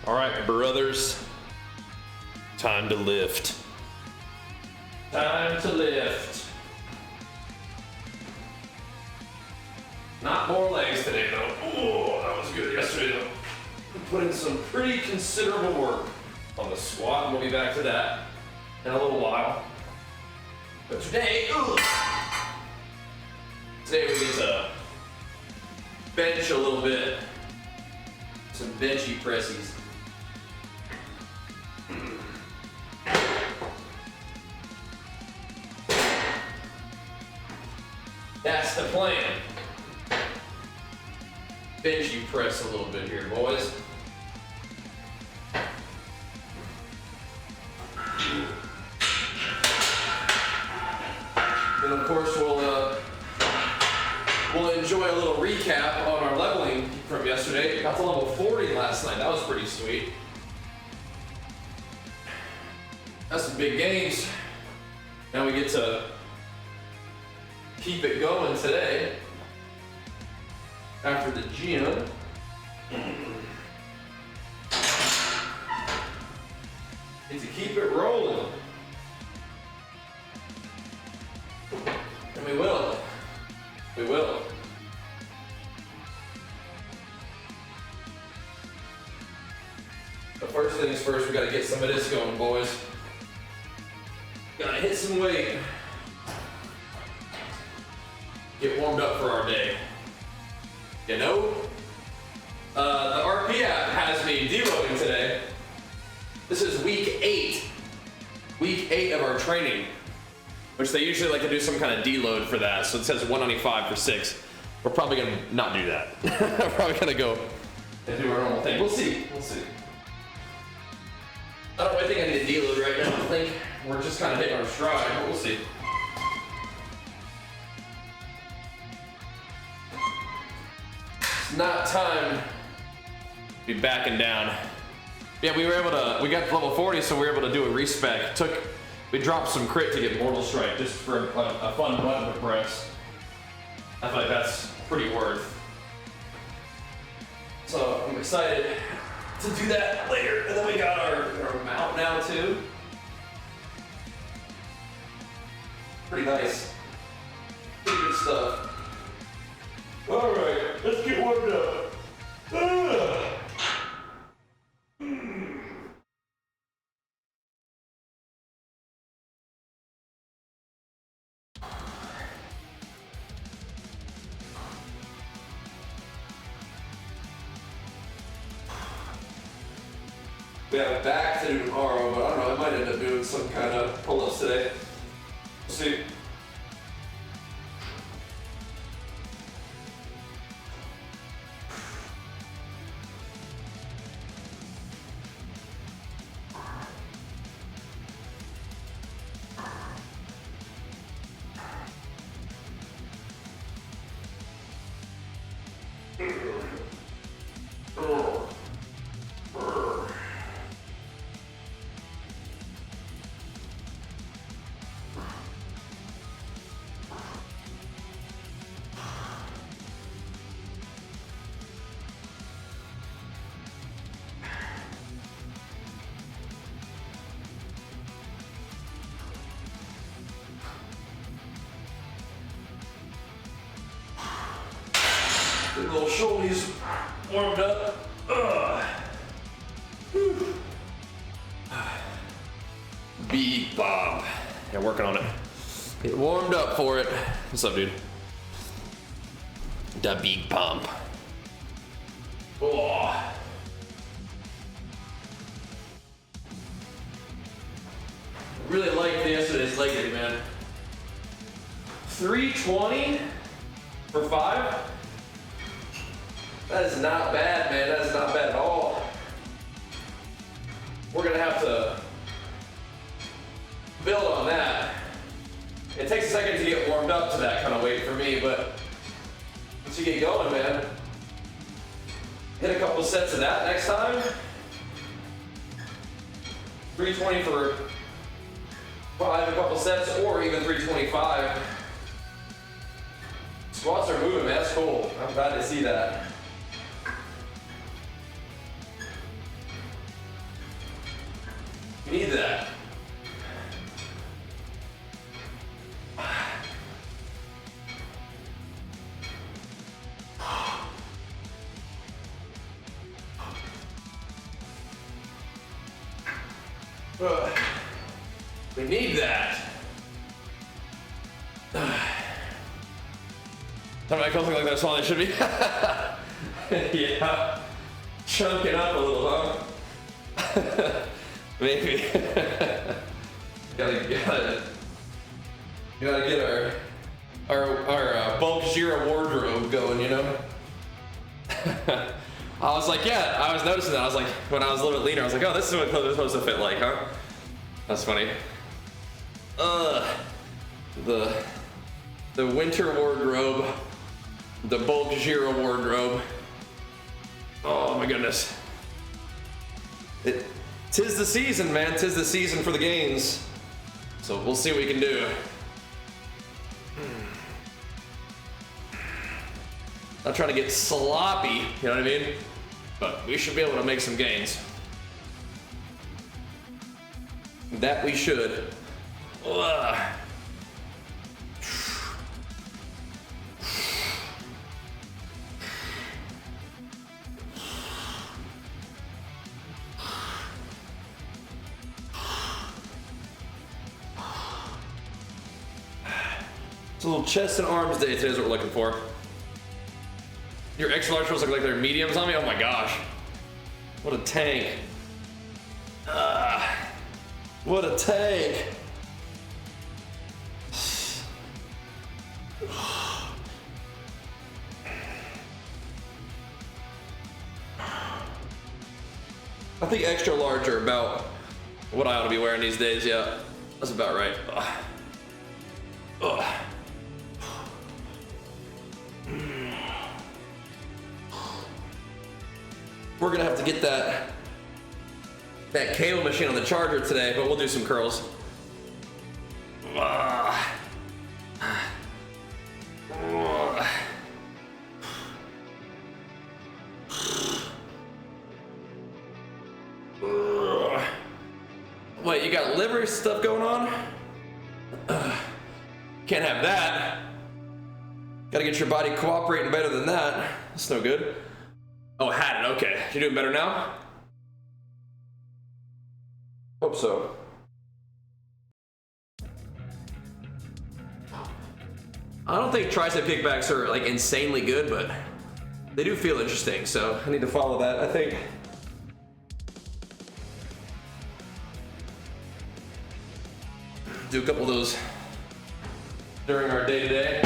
All right, brothers. Time to lift. Time to lift. Not more legs today, though. Oh, that was good yesterday, though. We put in some pretty considerable work on the squat, and we'll be back to that in a little while. But today, today we get to bench a little bit. Some benchy pressies. That's the plan. Benchy press a little bit here, boys. And of course, we'll enjoy a little recap on our leveling from yesterday. Got to level 40 last night. That was pretty sweet. That's some big gains. Now we get to keep it going today after the gym. Need to keep it rolling. And we will. We will. But first things first, we gotta get some of this going, boys. Gotta hit some weight. Get warmed up for our day. You know? The RP app has me deloading today. This is week 8. Week 8 of our training. Which they usually like to do some kind of deload for that. So it says 195 for 6. We're probably gonna not do that. We're probably gonna go and do our normal thing. We'll see. We'll see. I don't think I need a deload right now. I think we're just kind of hitting our stride, but we'll see. It's not time to be backing down. Yeah, we got to level 40, so we were able to do a respec. We dropped some crit to get Mortal Strike just for a fun button to press. I feel like that's pretty worth. So I'm excited to do that later. And then we got our mount now too. Pretty nice. Pretty good stuff. All right, let's get warmed up. We have a back to do tomorrow, but I don't know, I might end up doing some kind of pull-ups today. We'll see. Get little shoulders warmed up. Big bomb. Yeah, working on it. Get warmed up for it. What's up, dude? The big pump. Oh. Really liked yesterday's leg day, man. 320 for 5. That is not bad, man. That is not bad at all. We're gonna have to build on that. It takes a second to get warmed up to that kind of weight for me, but once you get going, man, hit a couple sets of that next time. 320 for 5, a couple sets, or even 325. Squats are moving, man. That's cool. I'm glad to see that. We need that. Somebody comes like that's all they should be. Yeah. Chunking up a little, huh? Maybe. gotta get our Bajheera wardrobe going, you know? I was like, yeah, I was noticing that. I was like, when I was a little bit leaner, I was like, oh, this is what clothes are supposed to fit like, huh? That's funny. The winter wardrobe, the Bajheera wardrobe. Oh my goodness. Tis the season, man. Tis the season for the gains. So we'll see what we can do. Not trying to get sloppy, you know what I mean? But we should be able to make some gains. That we should. Ugh. It's a little chest and arms day today is what we're looking for. Your extra large ones look like they're mediums on me? Oh my gosh. What a tank. What a tank. I think extra large are about what I ought to be wearing these days, yeah. That's about right. Ugh. We're gonna have to get that cable machine on the charger today, but we'll do some curls. Wait, you got liver stuff going on? Can't have that. Gotta get your body cooperating better than that. That's no good. Oh, I had it, okay. You doing better now? Hope so. I don't think tricep kickbacks are like insanely good, but they do feel interesting, so I need to follow that, I think. Do a couple of those during our day-to-day.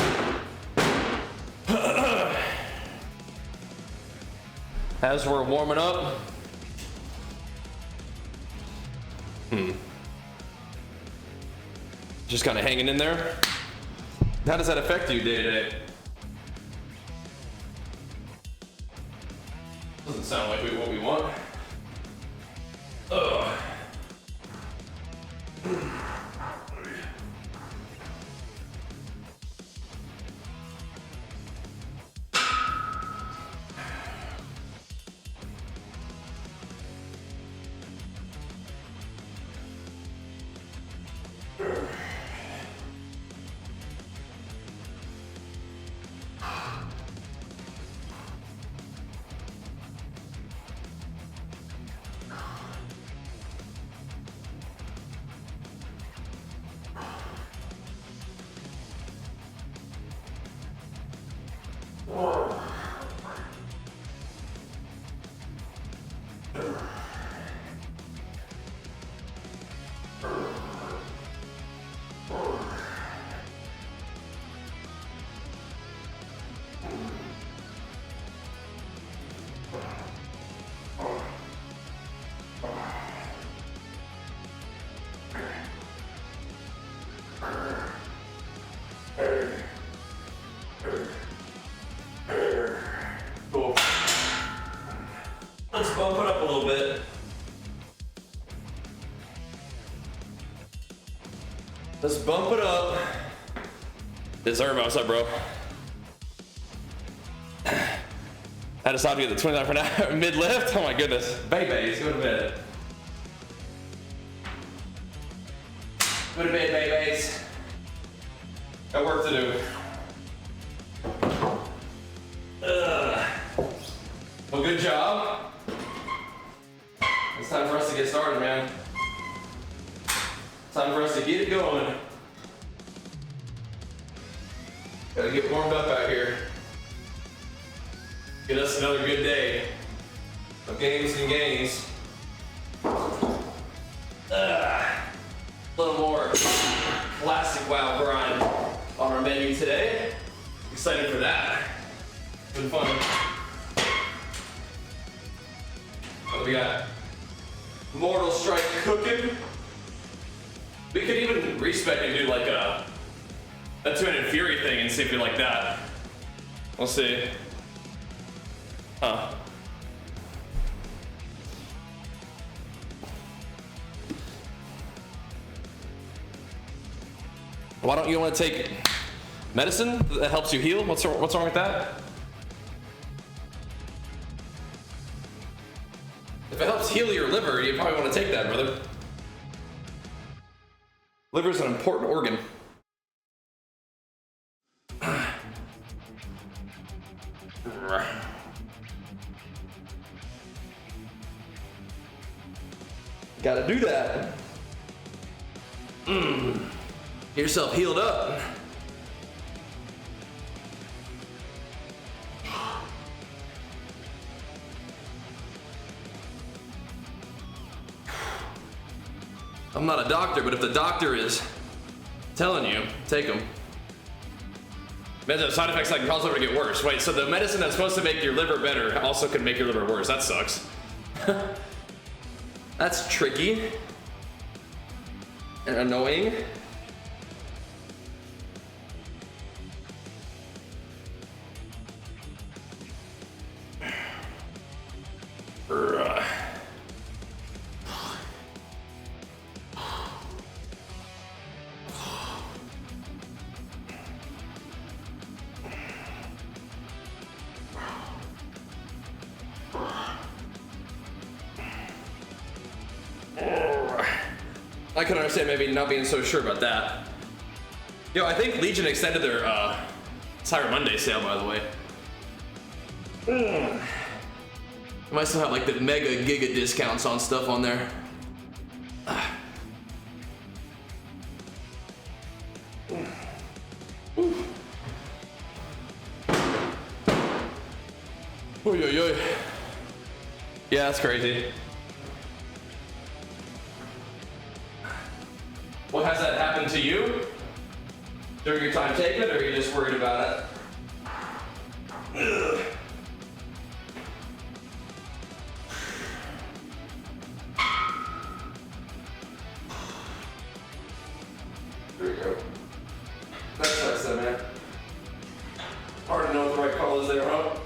As we're warming up. Just kind of hanging in there. How does that affect you day to day? Doesn't sound like what we want. Ugh. Cool. Let's bump it up a little bit. Let's bump it up. Deserve, what's up, bro? I decided to get the 29 for now. Mid lift? Oh my goodness. Babies, go to bed. Go to bed, babies. Got work to do. Well, good job. It's time for us to get started, man. Time for us to get it going. Gotta get warmed up out here. Get us another good day of gains and gains. A little more classic WoW grind on our menu today. Excited for that. Been fun. We got Mortal Strike cooking. We could even respec and do like a two-handed fury thing and see if we like that. We'll see. Huh. Why don't you want to take medicine that helps you heal? What's wrong with that? If it helps heal your liver, you probably want to take that, brother. Liver is an important organ. Gotta do that. Get yourself healed up. I'm not a doctor, but if the doctor is telling you, take them. The side effects like cause liver to get worse. Wait, so the medicine that's supposed to make your liver better also can make your liver worse. That sucks. That's tricky and annoying. I can understand maybe not being so sure about that. Yo, I think Legion extended their Cyber Monday sale, by the way. They might still have like the mega giga discounts on stuff on there. Oy, oy, oy. Yeah, that's crazy. Well, has that happened to you during your time taking it, or are you just worried about it? Ugh. There we go. That sucks though, man. Hard to know what the right call is there, huh?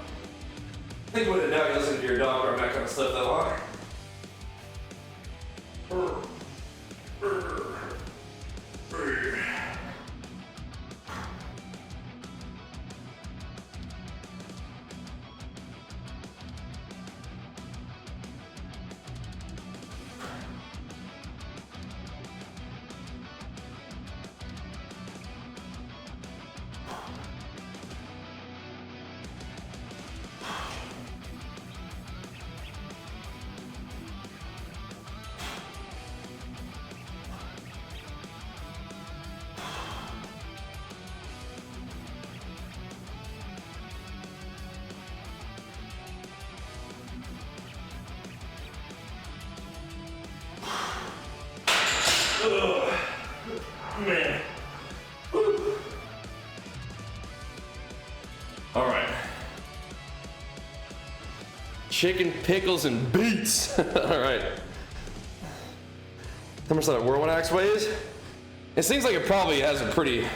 I think when in doubt, you listen to your dog, or I'm not gonna slip that line. Ugh. Man. Woo. All right. Chicken, pickles, and beets. All right. How much that whirlwind axe weighs? It seems like it probably has a pretty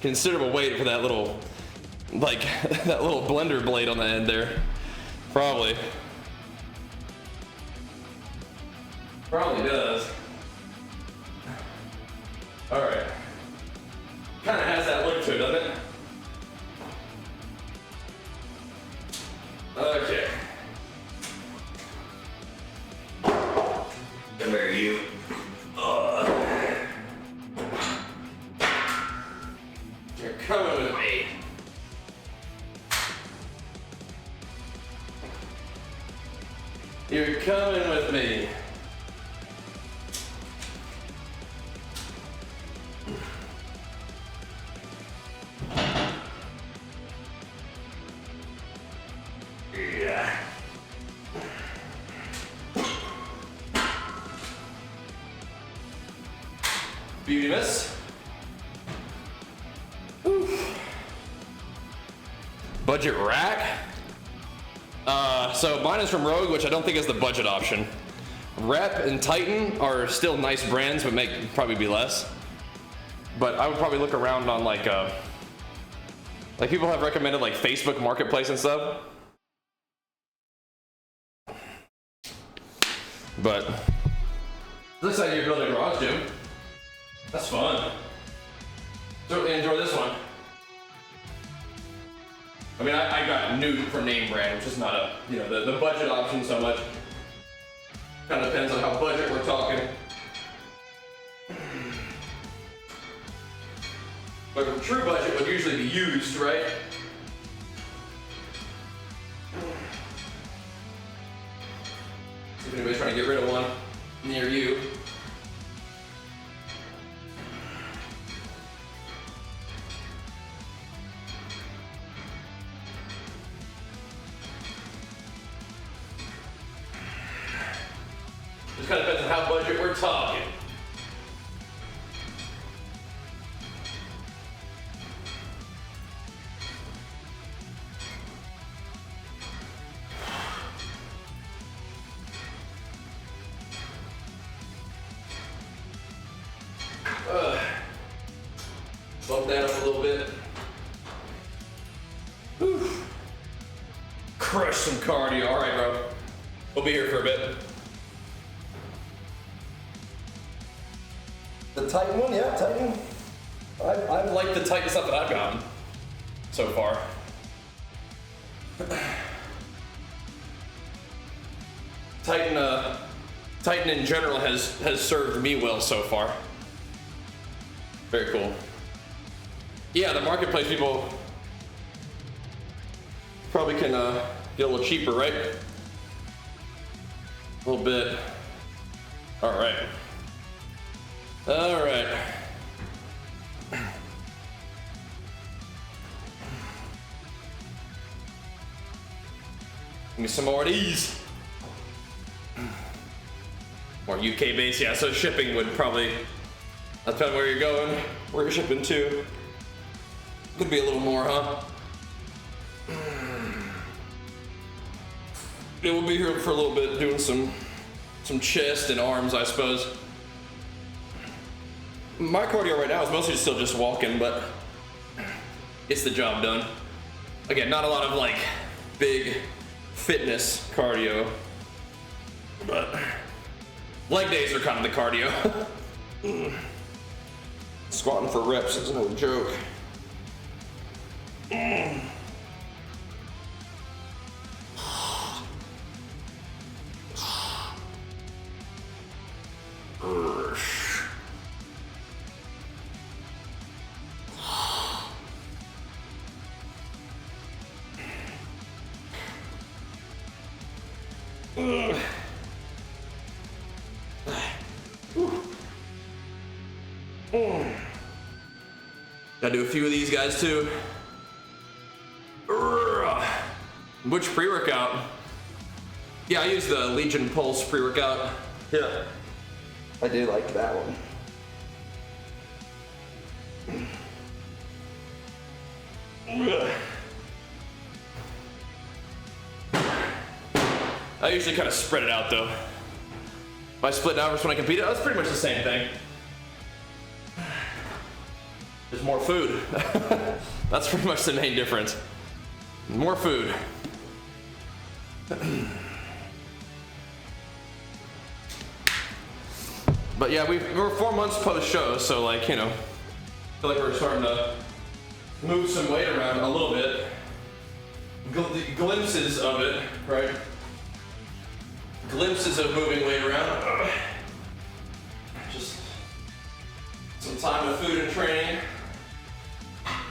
considerable weight for that little, like, that little blender blade on the end there. Probably. Probably does. All right. Kind of has that look to it, doesn't it? Okay. Come here, you. You're coming with me. You're coming with me. Beauty mist. Oof. Budget rack. So mine is from Rogue, which I don't think is the budget option. Rep and Titan are still nice brands, but probably be less. But I would probably look around on like people have recommended like Facebook Marketplace and stuff. But looks like you're building a garage gym. That's fun. Certainly enjoy this one. I mean, I got Nude for name brand, which is not a, the budget option so much. Kind of depends on how budget we're talking. But true budget would usually be used, right? See if anybody's trying to get rid of one near you. Just kind of depends on how budget we're talking. Bump that up a little bit. Whew. Crush some cardio. All right, bro. We'll be here for a bit. The Titan one, yeah, Titan. I like the Titan stuff that I've gotten so far. Titan in general has served me well so far. Very cool. Yeah, the marketplace people probably can get a little cheaper, right? A little bit. All right. All right. Give me some more of these. More UK based, yeah, so shipping would probably, depend on where you're going, where you're shipping to. Could be a little more, huh? Yeah, we'll be here for a little bit doing some chest and arms, I suppose. My cardio right now is mostly still just walking, but it's the job done. Again, not a lot of like big fitness cardio, but leg days are kind of the cardio. Squatting for reps is no joke. Gotta do a few of these guys too. Which pre-workout? Yeah, I use the Legion Pulse pre-workout. Yeah. I do like that one. I usually kind of spread it out though. If I split hours when I compete, that's pretty much the same thing. There's more food. That's pretty much the main difference. More food. But yeah, we're 4 months post-show, so like, I feel like we're starting to move some weight around a little bit. Glimpses of it, right? Glimpses of moving weight around. Just some time with food and training.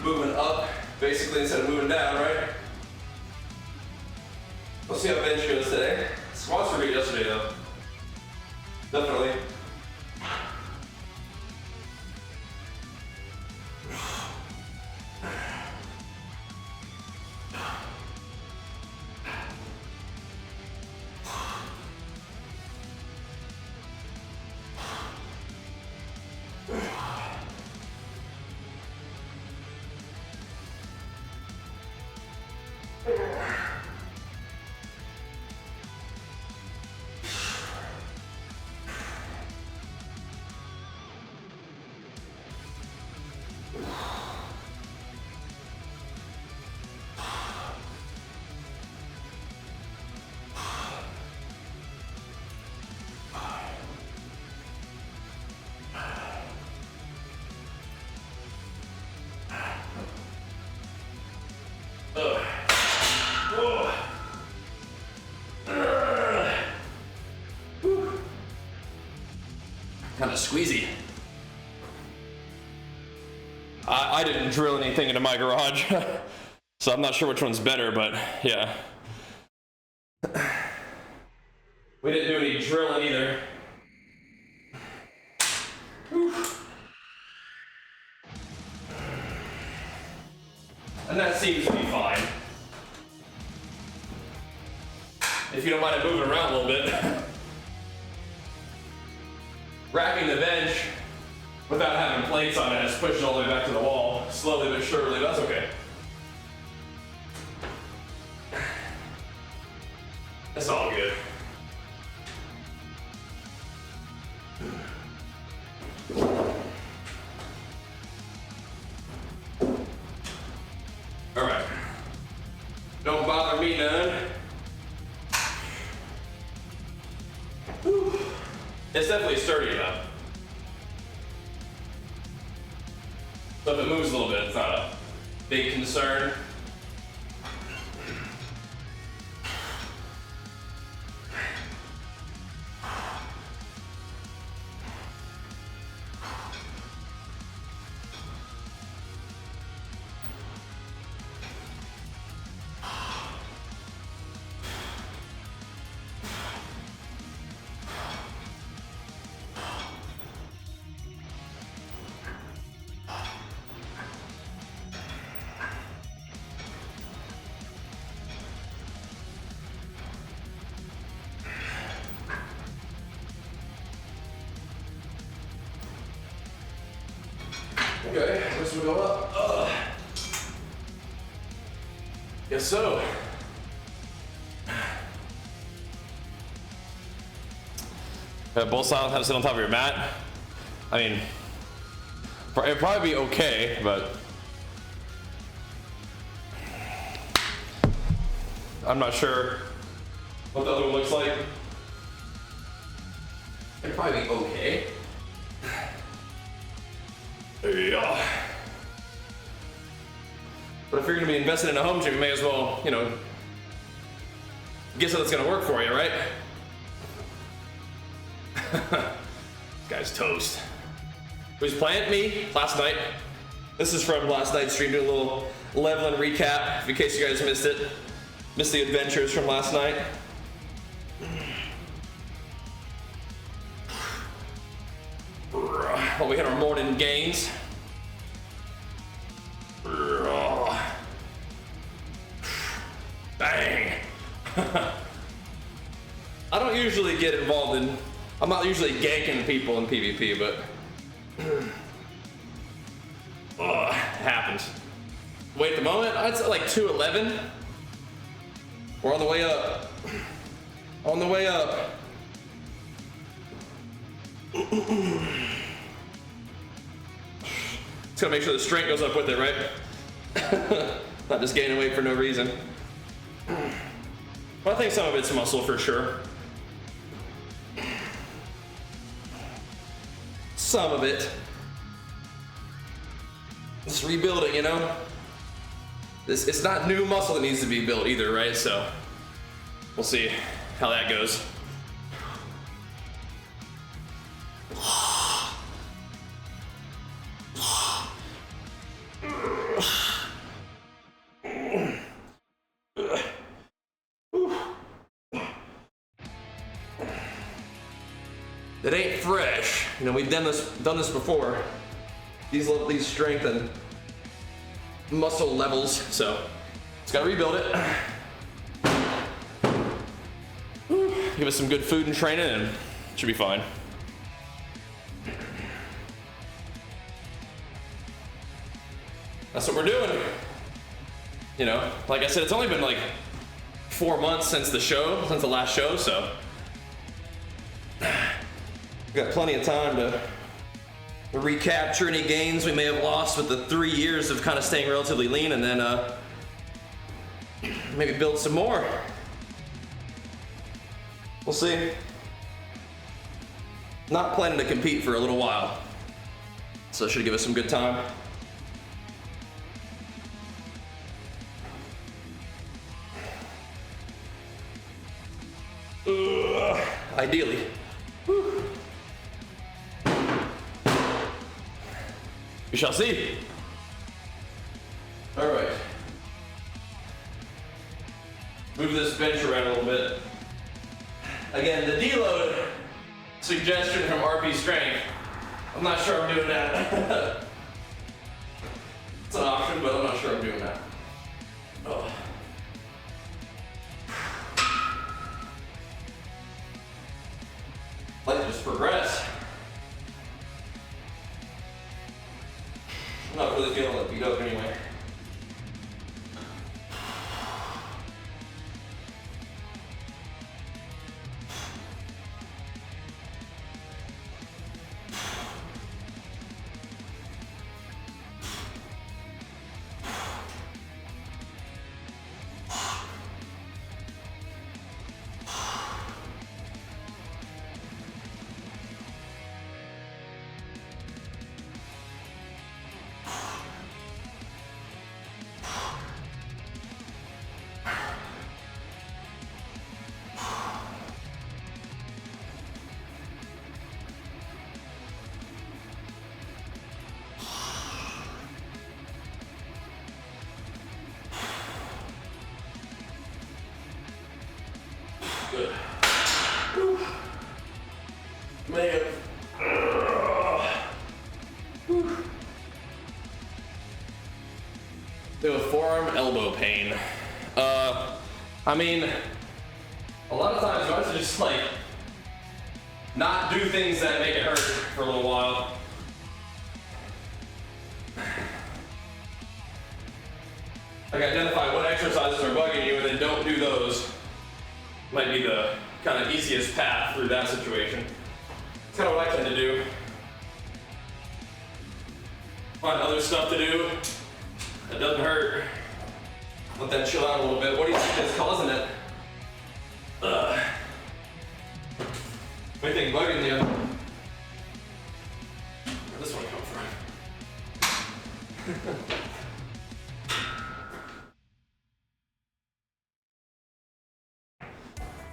Moving up, basically, instead of moving down, right? We'll see how bench goes today. Squats were good yesterday, though. Definitely. kind of squeezy. I didn't drill anything into my garage, so I'm not sure which one's better, but yeah. We didn't do any drilling either. Whew. And that seems to be fine. If you don't mind it moving around a little bit. Racking the bench without having plates on it has pushed it all the way back to the wall. Slowly but surely, that's okay. It's all good. All right. Don't bother me none. Whew. It's definitely sturdy enough. So if it moves a little bit, it's not a big concern. Okay, this will go up. Yes, so. Both sides have to sit on top of your mat. I mean, it'd probably be okay, but I'm not sure what the other one looks like. It'd probably be okay. Yeah. But if you're going to be invested in a home gym, you may as well, you know, get something that's going to work for you, right? This guy's toast. Who's playing? Me, last night. This is from last night's stream, doing a little leveling recap, in case you guys missed it. Missed the adventures from last night. Well, we had our morning gains. Bang. I don't usually get involved in, I'm not usually ganking people in PvP, but it happens. Wait, at the moment, I'd say like 211. We're on the way up. On the way up. Just gotta make sure the strength goes up with it, right? Not just gaining weight for no reason. But I think some of it's muscle for sure. Some of it. Just rebuilding, you know? It's not new muscle that needs to be built either, right? So we'll see how that goes. It ain't fresh. You know, we've done this before. These strength and muscle levels, so just gotta rebuild it. Give us some good food and training and it should be fine. That's what we're doing. You know, like I said, it's only been like 4 months since the last show, so we've got plenty of time to recapture any gains we may have lost with the 3 years of kind of staying relatively lean, and then maybe build some more. We'll see. Not planning to compete for a little while, so it should give us some good time. Ideally. Whew. We shall see. All right. Move this bench around a little bit. Again, the deload suggestion from RP Strength. I'm not sure I'm doing that. It's an option, but I'm not sure I'm doing that. Oh. I'd like to just progress. I'm not really feeling it beat up anyway. Good. Whew. Man. Whew. Do a forearm elbow pain. I mean, a lot of times you have to just like not do things that make it hurt for a little while. Like identify what exercises are bugging you and then don't do those. Might be the kind of easiest path through that situation. It's kind of what I tend to do. Find other stuff to do that doesn't hurt. Let that chill out a little bit. What do you think is causing it? What do you think bugging you? Where'd this one come from?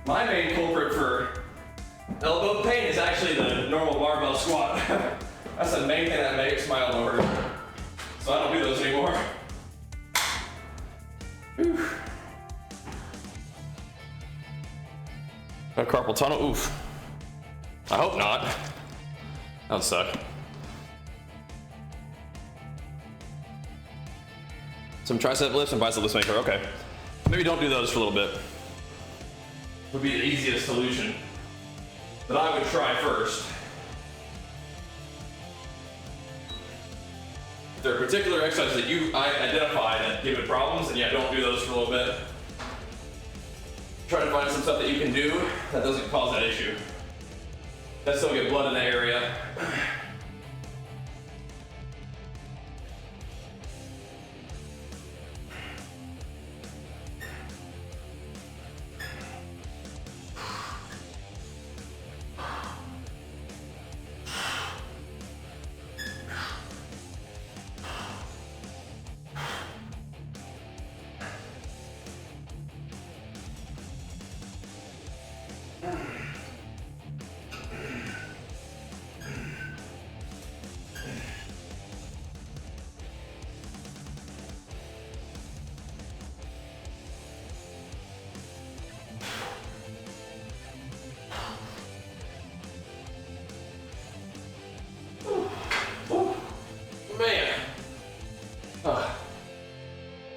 My main culprit for elbow pain is actually the normal barbell squat. That's the main thing that makes my elbow hurt. So I don't do those anymore. Whew. Got carpal tunnel, oof. I hope not. That would suck. Some tricep lifts and bicep lifts make her, okay. Maybe don't do those for a little bit. Would be the easiest solution that I would try first. If there are particular exercises that you identify that give it problems, then yeah, don't do those for a little bit. Try to find some stuff that you can do that doesn't cause that issue. That still get blood in the area.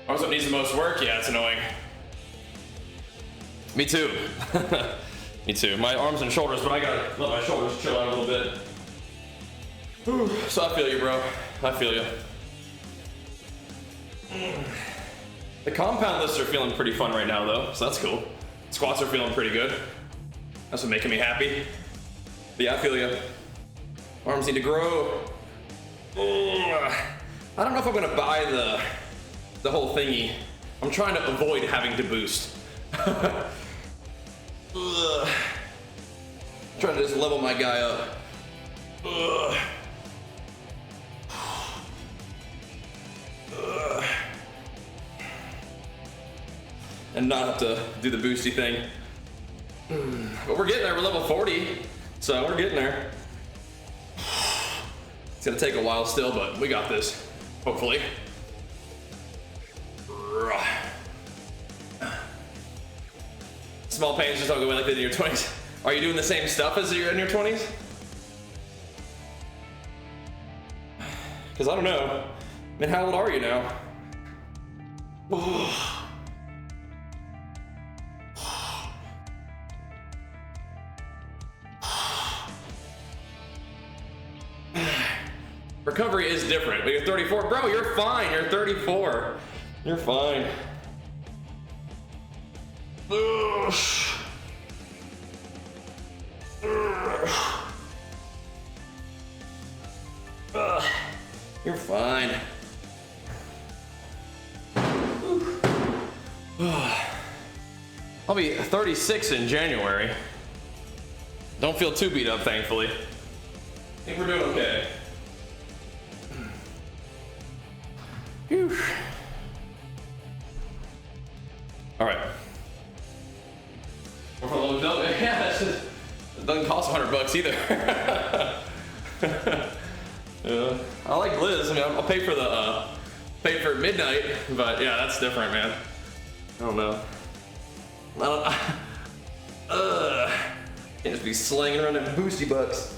Arms what needs the most work? Yeah, it's annoying. Me too. Me too. My arms and shoulders, but I gotta let my shoulders chill out a little bit. Whew. So I feel you, bro. I feel you. The compound lifts are feeling pretty fun right now, though, so that's cool. Squats are feeling pretty good. That's what's making me happy. But yeah, I feel you. Arms need to grow. I don't know if I'm gonna buy the whole thingy. I'm trying to avoid having to boost. Trying to just level my guy up. And not have to do the boosty thing. But we're getting there, we're level 40, so we're getting there. It's gonna take a while still, but we got this, hopefully. Small pains just don't go away like they did in your 20s. Are you doing the same stuff as you're in your 20s? Because I don't know. I mean, how old are you now? Recovery is different, but you're 34. Bro, you're fine. You're 34. You're fine. You're fine. I'll be 36 in January. Don't feel too beat up, thankfully. I think we're doing okay. Whew. All right. We're for a little bit. Yeah, it doesn't cost $100 either. Yeah, I like Liz. I mean, I'll pay for the midnight, but yeah, that's different, man. I don't know. Can't just be slinging around in boosty bucks.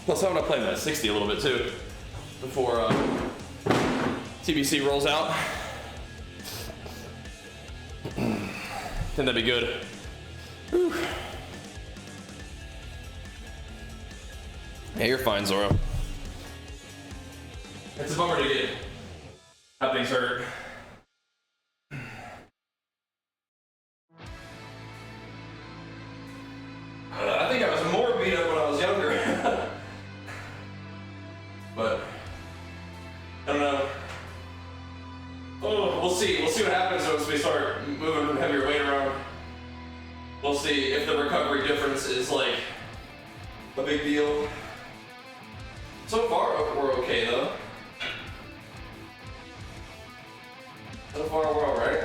Plus, I'm gonna play that 60 a little bit too before TBC rolls out. Think that'd be good. Whew. Yeah, you're fine, Zoro. It's a bummer to have things hurt. I think I was more beat up when I was younger. But I don't know. Oh, we'll see. We'll see what happens once we start moving heavier weight around. We'll see if the recovery difference is like a big deal. So far, we're okay though. So far, we're all right.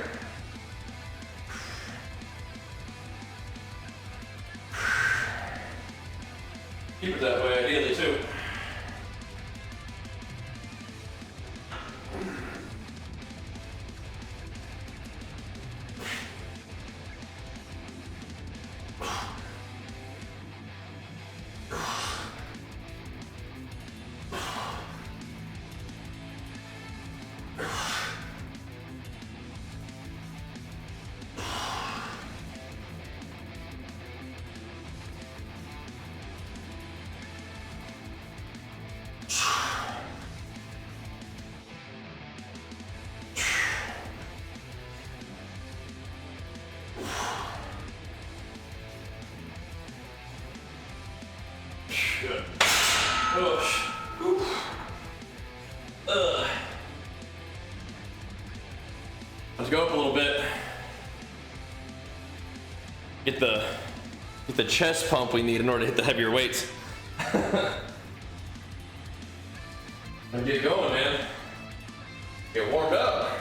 Keep it that way, ideally too. Good. Let's go up a little bit. Get the chest pump we need in order to hit the heavier weights. And get going, man. Get warmed up.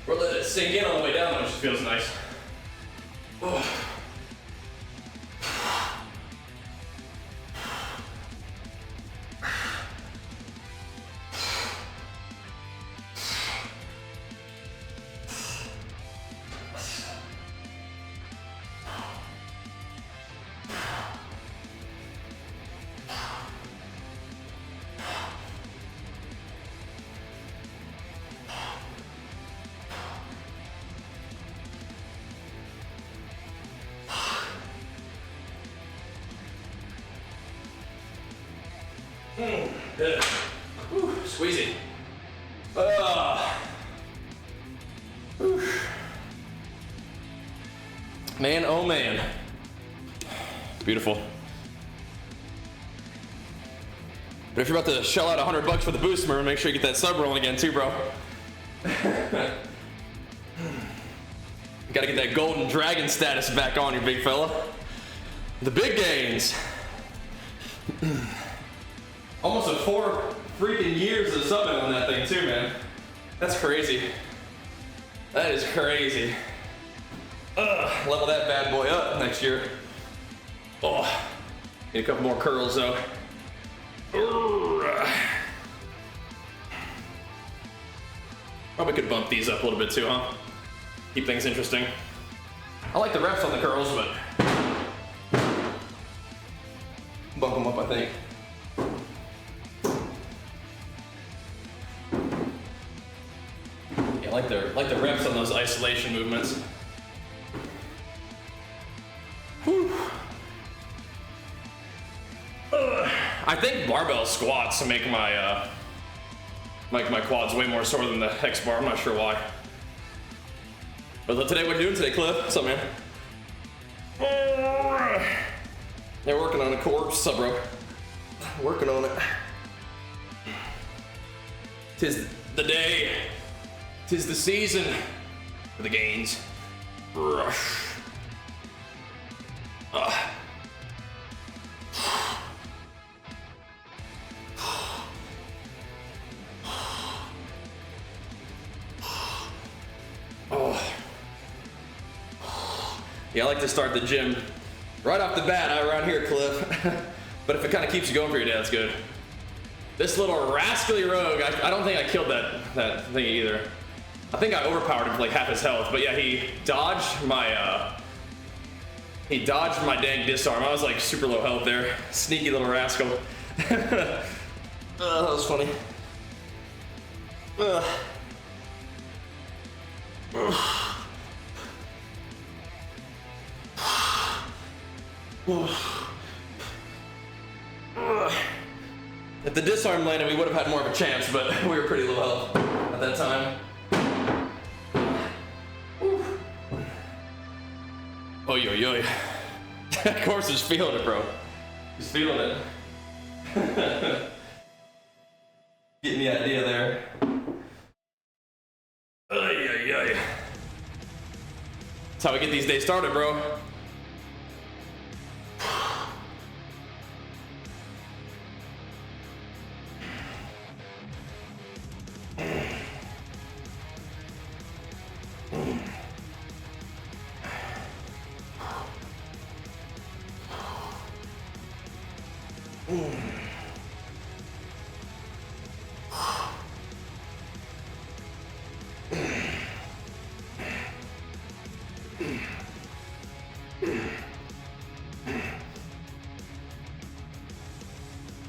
We're letting it sink in on the way down, which feels nice. Good. Whew, squeezy. Whew. Man, oh man. Beautiful. But if you're about to shell out $100 for the boost, remember, make sure you get that sub rolling again too, bro. You gotta get that golden dragon status back on you, big fella. The big gains. Almost 4 freaking years of subbing on that thing too, man. That's crazy. That is crazy. Level that bad boy up next year. Oh, need a couple more curls though. Probably could bump these up a little bit too, huh? Keep things interesting. I like the reps on the curls, but bump them up, I think. Yeah, I like the reps on those isolation movements. Whew. I think barbell squats make my quads way more sore than the hex bar. I'm not sure why. But today, what are you doing today, Cliff? What's up, man? They're working on a core. What's up, bro? Working on it. Tis the day. Tis the season for the gains. Rush. Yeah, I like to start the gym right off the bat around here, Cliff. But if it kind of keeps you going for your day, that's good. This little rascally rogue, I don't think I killed that thing either. I think I overpowered him for like half his health, but yeah, he dodged my dang disarm. I was like super low health there. Sneaky little rascal. That was funny. If the disarm landed, we would have had more of a chance, but we were pretty low health at that time. Oy, oy, oy. That course is feeling it, bro. He's feeling it. Getting the idea there. Oy, oy, oy. That's how we get these days started, bro.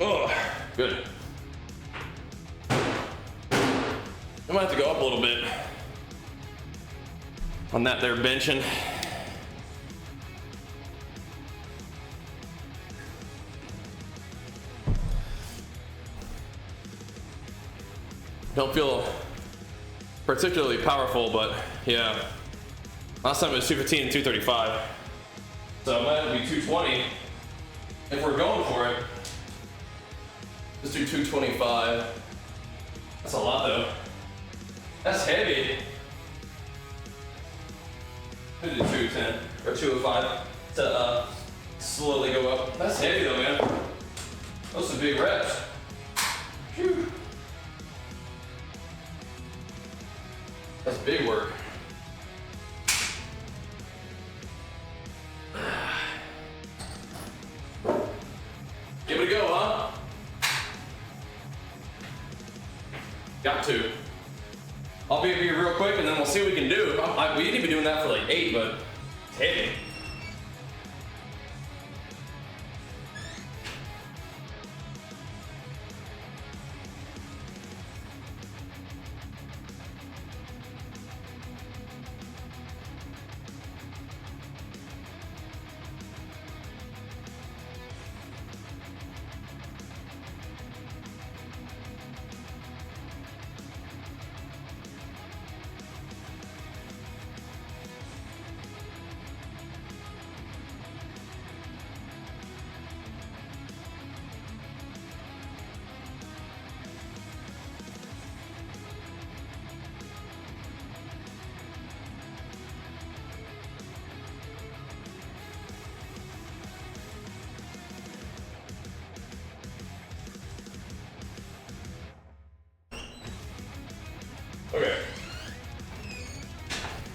Oh, good. I might have to go up a little bit on that there benching. Don't feel particularly powerful, but yeah. Last time it was 215 and 235. So it might have to be 220 if we're going for it. Let's do 225. That's a lot though. That's heavy. Let's do 210 or 205 to slowly go up. That's heavy though, man. Those are big reps. Whew. That's big work. Give it a go, huh? Got to. I'll be here real quick and then we'll see what we can do. We didn't even be doing that for like 8, but it's heavy.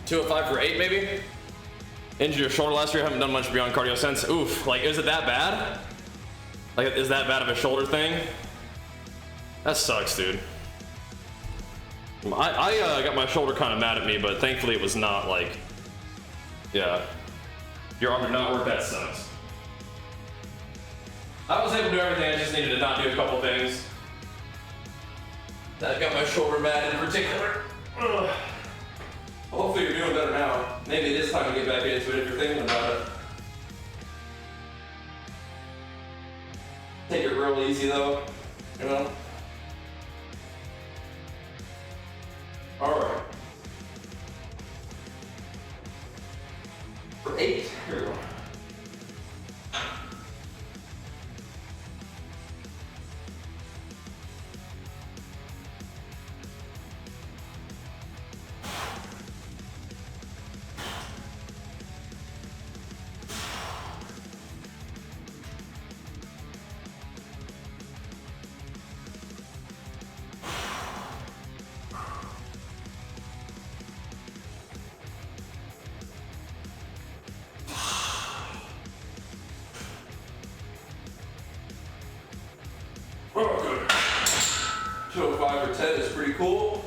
205 for 8 maybe. Injured your shoulder last year, haven't done much beyond cardio since. Oof, like is it that bad? Like is that bad of a shoulder thing? That sucks, dude. I got my shoulder kind of mad at me, but thankfully it was not like, yeah. Your arm did not work, that sucks. I was able to do everything, I just needed to not do a couple things. That got my shoulder mad in particular. Ugh. Hopefully you're doing better now. Maybe it is time to get back into it if you're thinking about it. Take it real easy though, you know? Alright. For 8, here we go. Oh, good. 205 for 10 is pretty cool.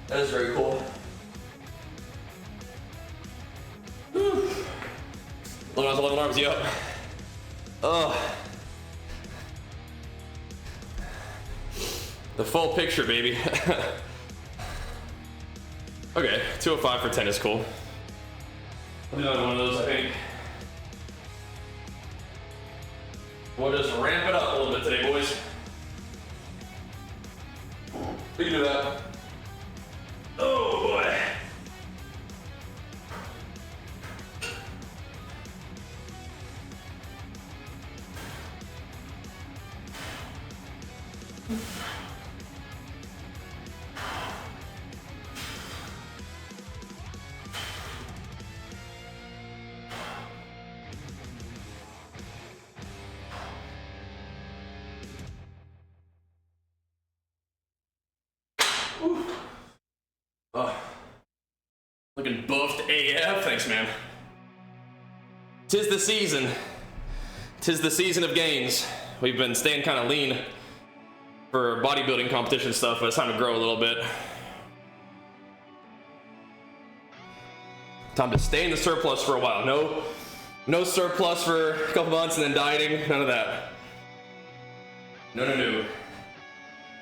That is very cool. Long arms, 11 arms, yep. Oh. The full picture, baby. Okay, 205 for 10 is cool. I'll do another one of those, I think. We'll just ramp it up a little bit today, boys. We can do that. Oh boy. Oh, looking buffed AF. Thanks, man. Tis the season. Tis the season of gains. We've been staying kind of lean for bodybuilding competition stuff, but it's time to grow a little bit. Time to stay in the surplus for a while. No surplus for a couple months and then dieting. None of that. No, no, no.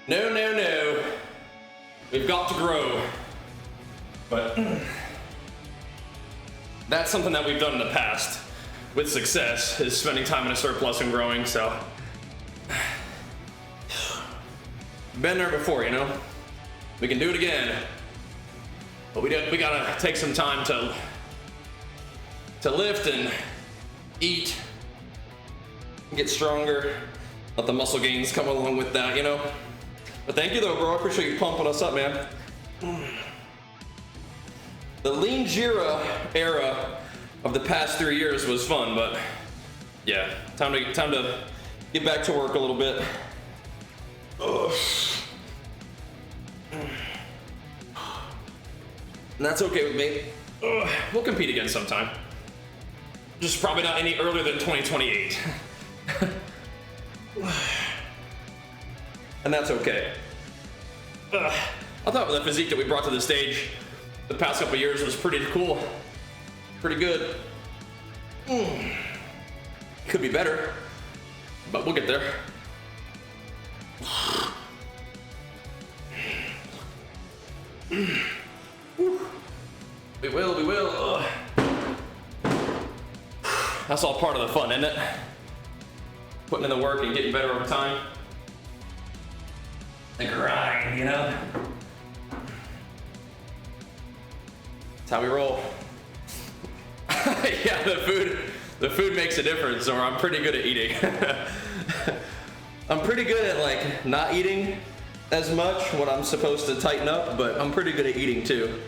No, no, no. We've got to grow. But that's something that we've done in the past with success, is spending time in a surplus and growing, so. Been there before, you know? We can do it again. But we gotta take some time to lift and eat, get stronger, let the muscle gains come along with that, you know? But thank you though, bro. I appreciate you pumping us up, man. The lean Bajheera era of the past 3 years was fun, but yeah, time to get back to work a little bit. Ugh. And that's okay with me. Ugh. We'll compete again sometime. Just probably not any earlier than 2028. And that's okay. I thought the physique that we brought to the stage the past couple years was pretty cool. Pretty good. Could be better, but we'll get there. We will, we will. Ugh. That's all part of the fun, isn't it? Putting in the work and getting better over time. The grind, you know? That's how we roll. Yeah, the food makes a difference, or I'm pretty good at eating. I'm pretty good at like not eating as much when I'm supposed to tighten up, but I'm pretty good at eating too.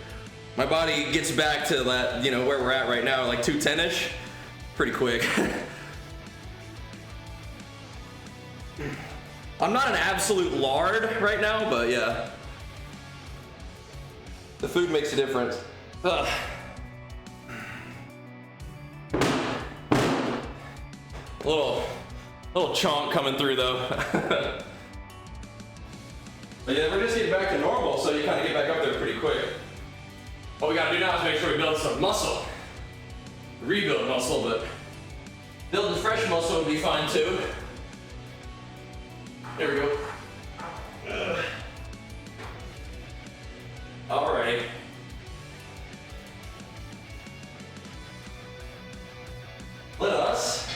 My body gets back to that, you know, where we're at right now, like 210-ish, pretty quick. I'm not an absolute lard right now, but yeah. The food makes a difference. Ugh. Little chomp coming through though. But yeah, we're just getting back to normal, so you kind of get back up there pretty quick. What we gotta do now is make sure we build some muscle. Rebuild muscle, but building fresh muscle would be fine too. There we go. Alrighty. Let us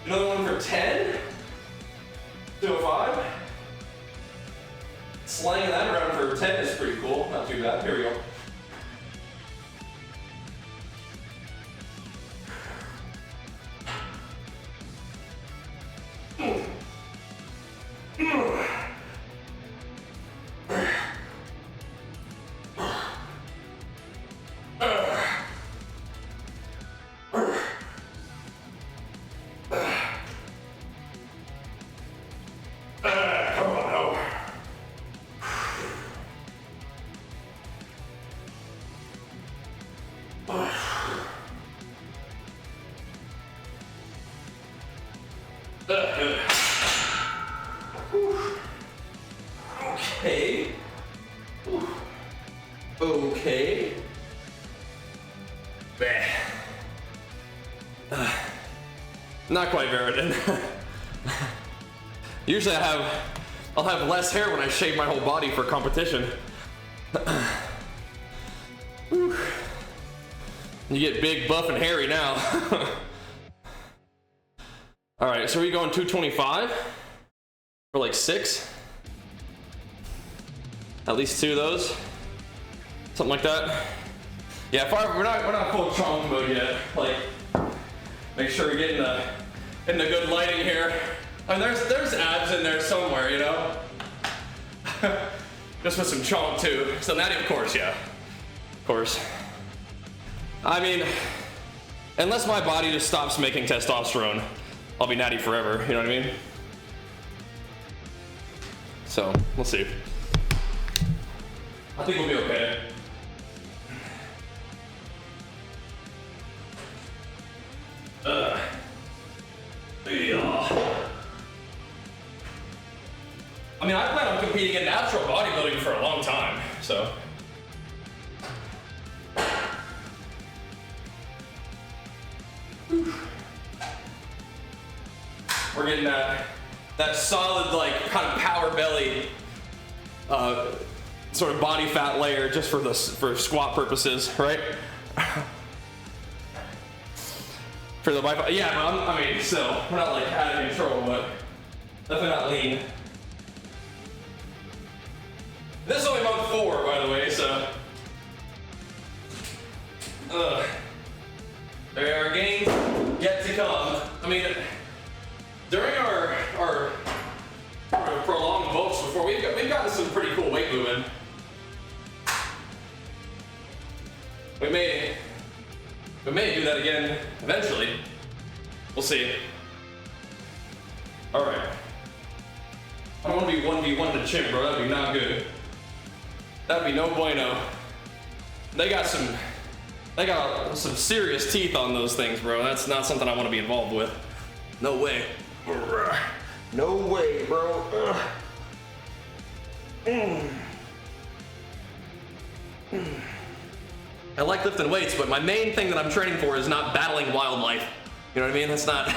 do another one for 10. 205. Slanging that around for 10 is pretty cool. Not too bad. Here we go. Okay. Okay. Not quite Veritin. Usually I'll have less hair when I shave my whole body for competition. You get big, buff, and hairy now. All right, so are we going 225 for like 6? At least 2 of those, something like that. Yeah, we're not full chomp mode yet. Like, make sure we get in the good lighting here. I mean, there's abs in there somewhere, you know. Just with some chomp too. So natty, of course, yeah, of course. I mean, unless my body just stops making testosterone, I'll be natty forever. You know what I mean? So we'll see. I think we'll be okay. Yeah. I mean, I plan on competing in natural bodybuilding for a long time, so. We're getting that solid, like, kind of power belly, sort of body fat layer just for squat purposes, right? For the bicep, yeah, but I mean, still, we're not like out of control, but definitely not lean. This is only month 4, by the way, so. There are gains yet to come. I mean, during our prolonged bulks before, we've gotten some pretty cool weight movement. We may do that again eventually. We'll see. All right. I don't want to be 1v1 in the gym, bro. That'd be not good. That'd be no bueno. They got some serious teeth on those things, bro. That's not something I want to be involved with. No way. No way, bro. I like lifting weights, but my main thing that I'm training for is not battling wildlife. You know what I mean? That's not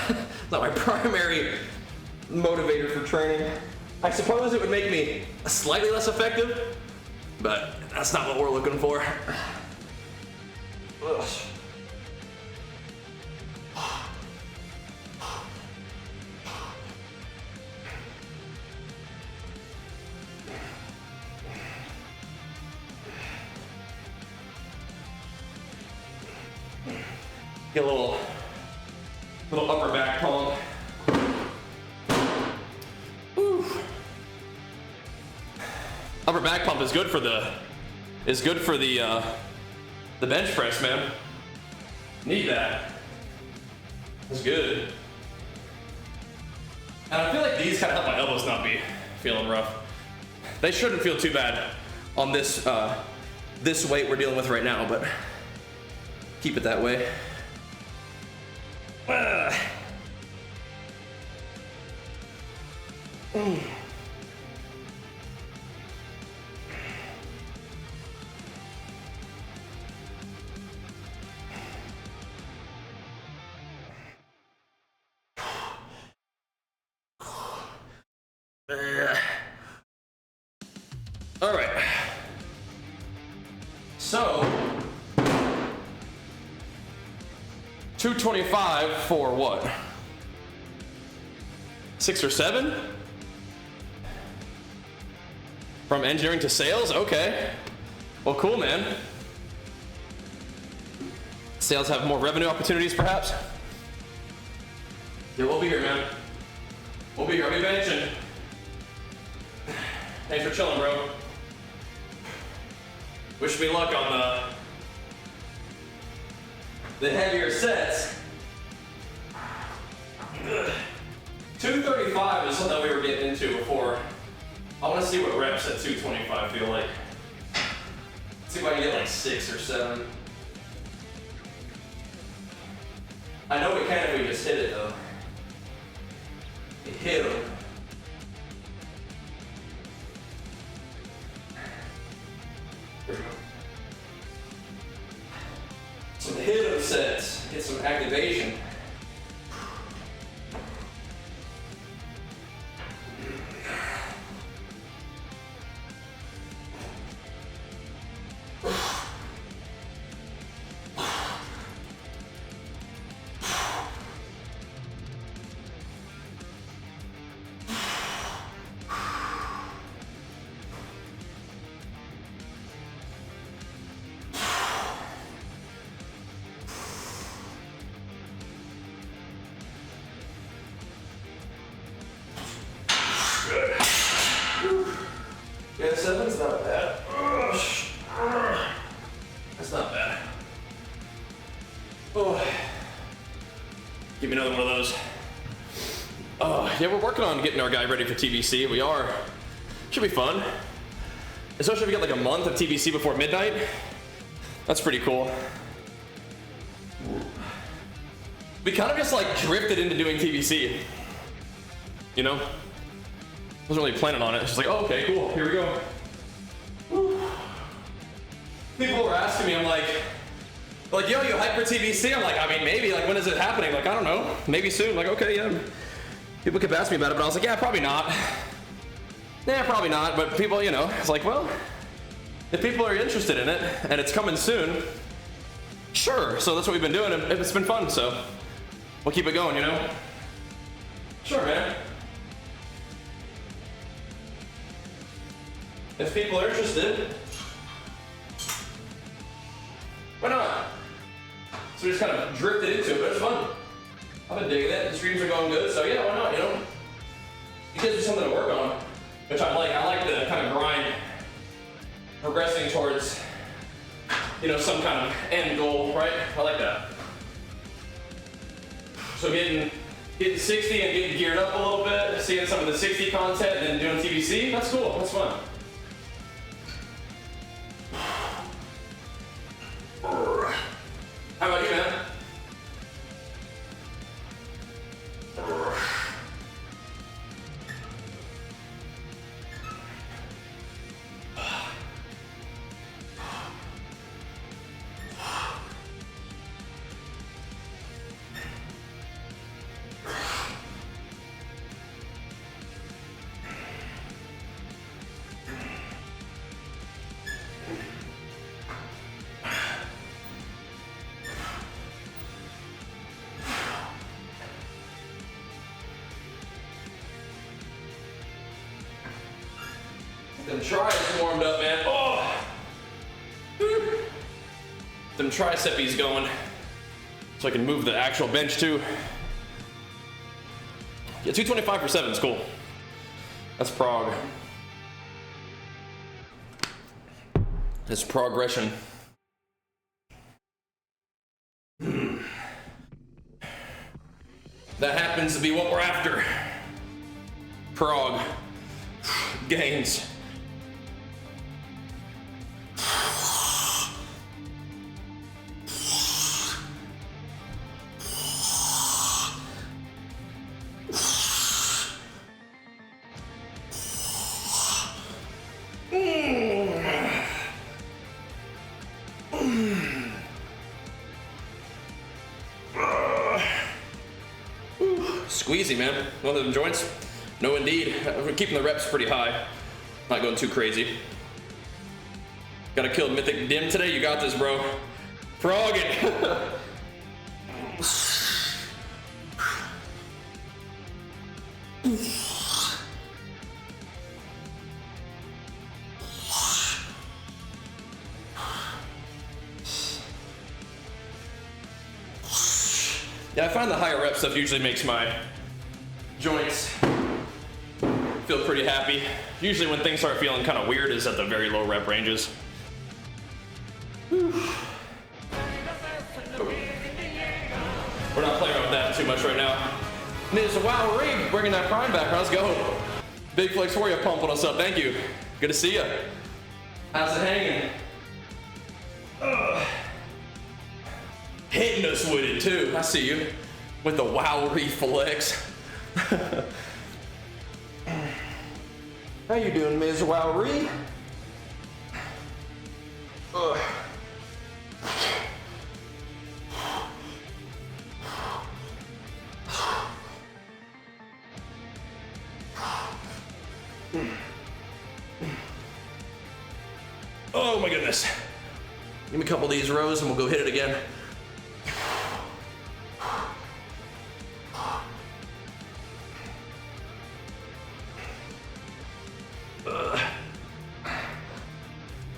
my primary motivator for training. I suppose it would make me slightly less effective, but that's not what we're looking for. Ugh. Get a little upper back pump. Woo. Upper back pump is good for the bench press, man. Need that. It's good. And I feel like these kind of help my elbows not be feeling rough. They shouldn't feel too bad on this this weight we're dealing with right now, but keep it that way. All right. So 225 for what? 6 or 7? From engineering to sales? Okay. Well, cool, man. Sales have more revenue opportunities, perhaps? Yeah, we'll be here, man. We'll be here. I'll be benching. Thanks for chilling, bro. Wish me luck on the heavier sets. 235 is something we were getting into before. I want to see what reps at 225 feel like. See if I can get like 6 or 7. I know we can if we just hit it though. Hit them. There we go. Some hit 'em sets, get some activation. Yeah, 7's not bad. That's not bad. Oh, give me another one of those. Yeah, we're working on getting our guy ready for TBC. We are. Should be fun. Especially if we get like a month of TBC before midnight. That's pretty cool. We kind of just like drifted into doing TBC. You know? Wasn't really planning on it. It's just like, oh, okay, cool. Here we go. Woo. People were asking me, I'm like, yo, you hyped for TBC? I'm like, I mean, maybe. Like, when is it happening? Like, I don't know. Maybe soon. Like, okay, yeah. People kept asking me about it, but I was like, yeah, probably not. Yeah, probably not. But people, you know, it's like, well, if people are interested in it and it's coming soon, sure. So that's what we've been doing, and it's been fun. So we'll keep it going, you know. Sure, man. If people are interested, why not? So we just kind of drifted into it, but it's fun. I've been digging it. The streams are going good, so yeah, why not, you know? It gives me something to work on, which I like. I like the kind of grind, progressing towards, you know, some kind of end goal, right? I like that. So getting 60 and getting geared up a little bit, seeing some of the 60 content and then doing TBC, that's cool, that's fun. How about you, man? Them tries warmed up, man. Oh! Them triceps going. So I can move the actual bench too. Yeah, 225 for 7 is cool. That's prog. It's progression. That happens to be what we're after. Prog. Gains. Squeezy, man. One of them joints? No, indeed. We're keeping the reps pretty high. Not going too crazy. Gotta kill Mythic Dim today. You got this, bro. Frog it. Yeah, I find the higher rep stuff usually makes my joints feel pretty happy. Usually when things start feeling kind of weird is at the very low rep ranges. Whew. We're not playing around with that too much right now. Ms. Wow Rig bringing that prime back. Let's go. Big Flex for you, pumping us up. Thank you. Good to see you. How's it hanging? Hitting us with it too. I see you with the Wowery Flex. How you doing, Ms. Wowery? Oh my goodness. Give me a couple of these rows and we'll go hit it again.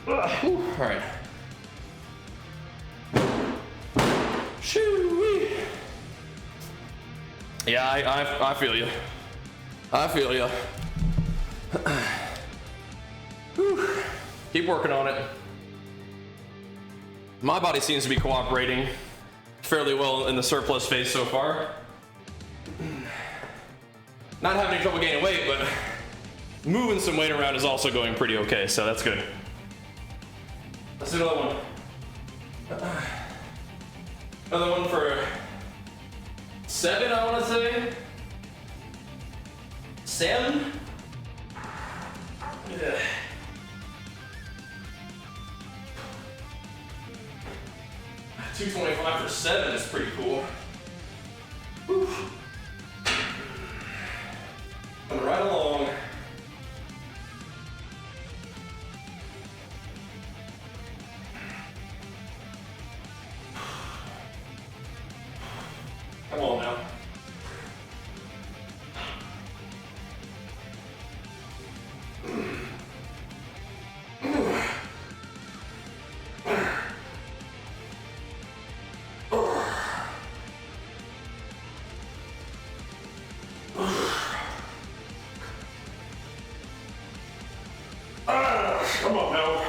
All right. Shoo-wee. Yeah, I feel you. I feel you. Keep working on it. My body seems to be cooperating fairly well in the surplus phase so far. Not having any trouble gaining weight, but moving some weight around is also going pretty okay, so that's good. Let's do another one. Another one for 7, I want to say. 7? Yeah. $225 for 7 is pretty cool. Whew. Coming right along. Come on now. Come on now.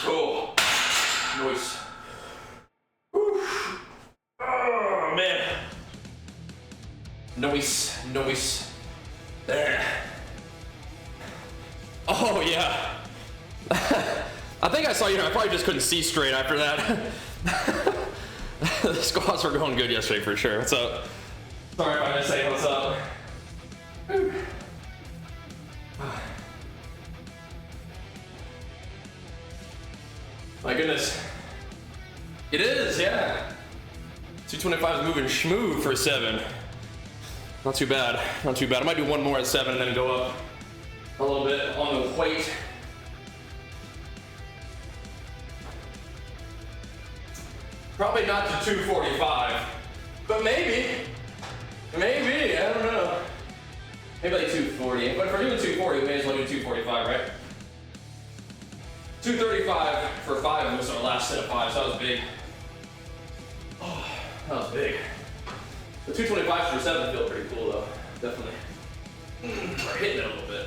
Cool. Nice. Oh man. Nice. Nice. There. Oh yeah. I think I saw you. I probably just couldn't see straight after that. The squats were going good yesterday for sure. What's up? Sorry if I didn't say what's up. My goodness. It is, yeah. 225 is moving schmoo for 7. Not too bad. Not too bad. I might do one more at 7 and then go up a little bit on the weight. Probably not to 245, but maybe, I don't know. Maybe like 240, but if we're doing 240, we may as well do 245, right? 235 for 5 was our last set of 5, so that was big. Oh, that was big. The 225 for 7 feel pretty cool though, definitely. We're hitting it a little bit.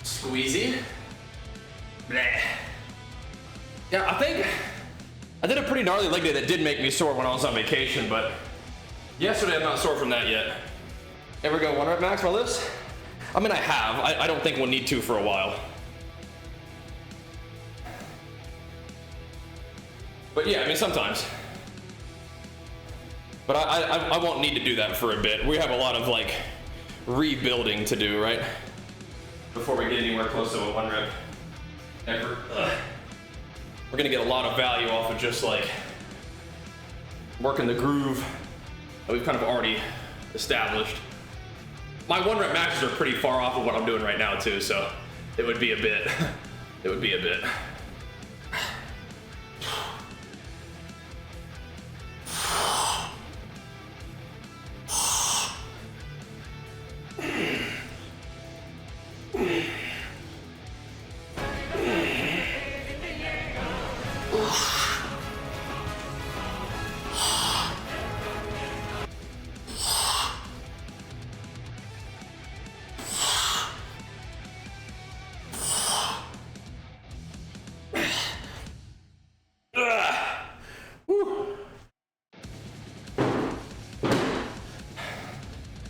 Squeezy. Bleh. Yeah, I think I did a pretty gnarly leg day that did make me sore when I was on vacation, but yesterday I'm not sore from that yet. Ever go 1 rep max my lifts? I mean, I have. I don't think we'll need to for a while. But yeah, I mean, sometimes. But I won't need to do that for a bit. We have a lot of like rebuilding to do, right? Before we get anywhere close to a 1 rep effort. We're gonna get a lot of value off of just like working the groove that we've kind of already established. My 1 rep maxes are pretty far off of what I'm doing right now too, so it would be a bit. It would be a bit.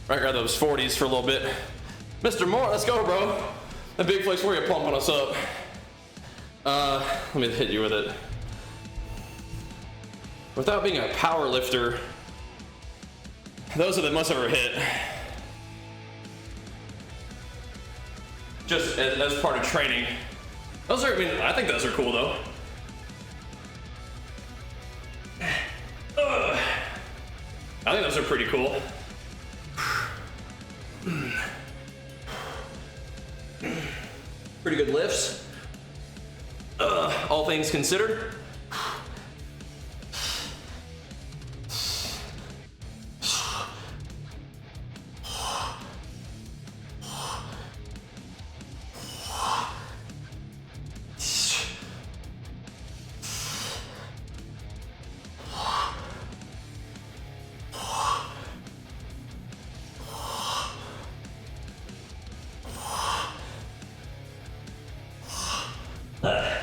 Right, grab those 40s for a little bit. Mr. Moore, let's go, bro. The big flex warrior pumping us up. Let me hit you with it. Without being a power lifter, those are the most I've ever hit. Just as part of training. Those are, I mean, I think those are cool though. I think those are pretty cool. Pretty good lifts. All things considered.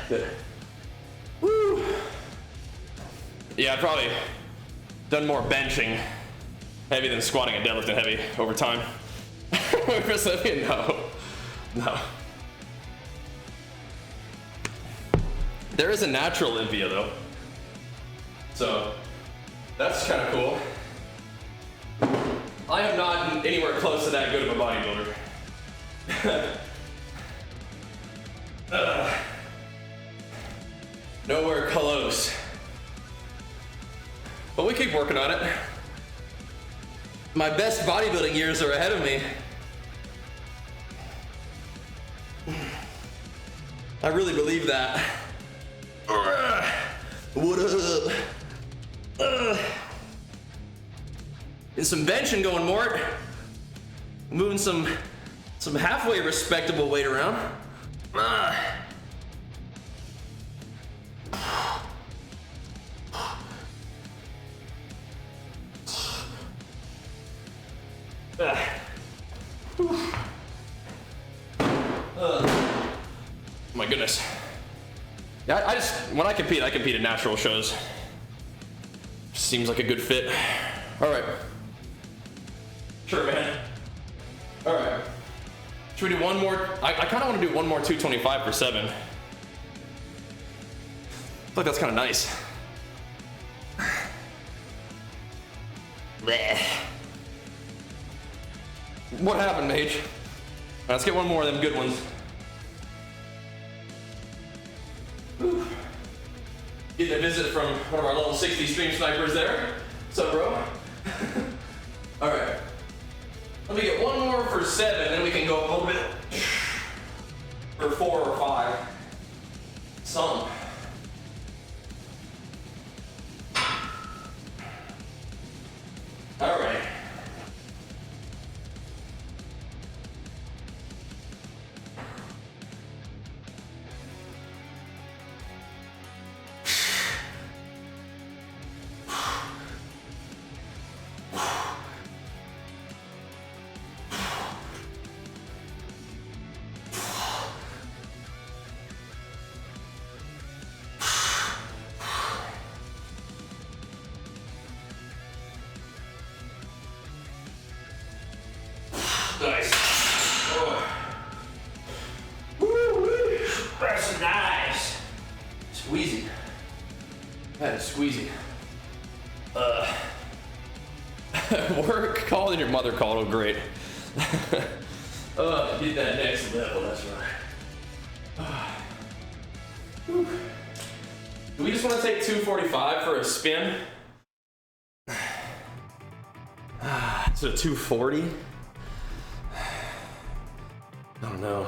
Good. Woo. Yeah, I've probably done more benching heavy than squatting and deadlifting heavy over time. No. There is a natural Olympia though. So that's kind of cool. I am not anywhere close to that good of a bodybuilder. Nowhere close. But we keep working on it. My best bodybuilding years are ahead of me. I really believe that. What up? And some benching going, Mort. Moving some halfway respectable weight around. My goodness. Yeah, I just, when I compete at natural shows. Seems like a good fit. All right. Sure, man. All right. Should we do one more? I kind of want to do one more 225 for 7. I feel like that's kind of nice. What happened, Mage? All right, let's get one more of them good ones. Whew. Getting a visit from one of our level 60 stream snipers there. What's up, bro? All right. Let me get one more for 7, then we can go a little bit for 4 or 5. Some. All right. squeezy. That is squeezy. Work, calling your mother called. Oh, great. Get that next level, that's right. Whew. Do we just want to take 245 for a spin? Is it a 240? I don't know.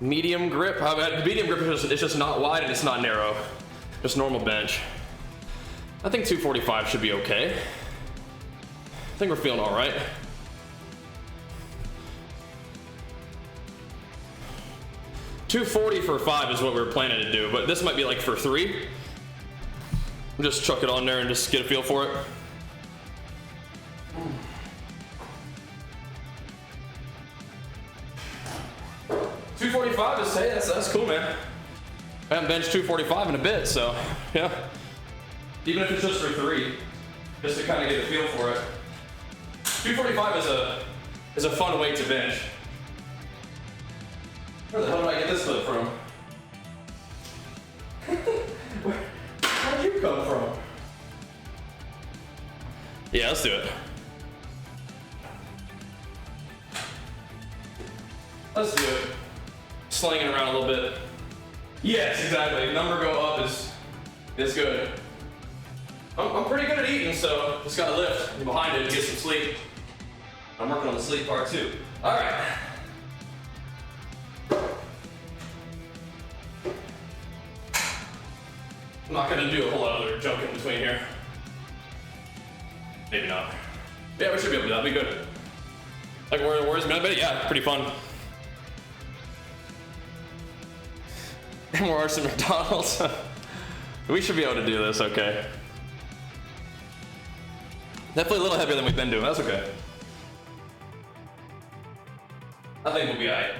Medium grip. How about medium grip? It's just not wide and it's not narrow. Just normal bench. I think 245 should be okay. I think we're feeling all right. $240 for 5 is what we were planning to do, but this might be like for 3. Just chuck it on there and just get a feel for it. $245 is, hey, that's cool, man. I haven't benched 245 in a bit, so yeah. Even if it's just for 3, just to kind of get a feel for it. 245 is a fun weight to bench. Where the hell did I get this clip from? Where'd you come from? Yeah, let's do it. Let's do it. Slinging around a little bit. Yes, exactly. Number go up is good. I'm pretty good at eating, so just gotta lift behind it and get some sleep. I'm working on the sleep part too. All right. I'm not gonna do a whole lot of other junk in between here. Maybe not. Yeah, we should be able to do that. Be good. Like where's been? Yeah, pretty fun. More arson McDonald's. We should be able to do this, okay. Definitely a little heavier than we've been doing. That's okay. I think we'll be alright.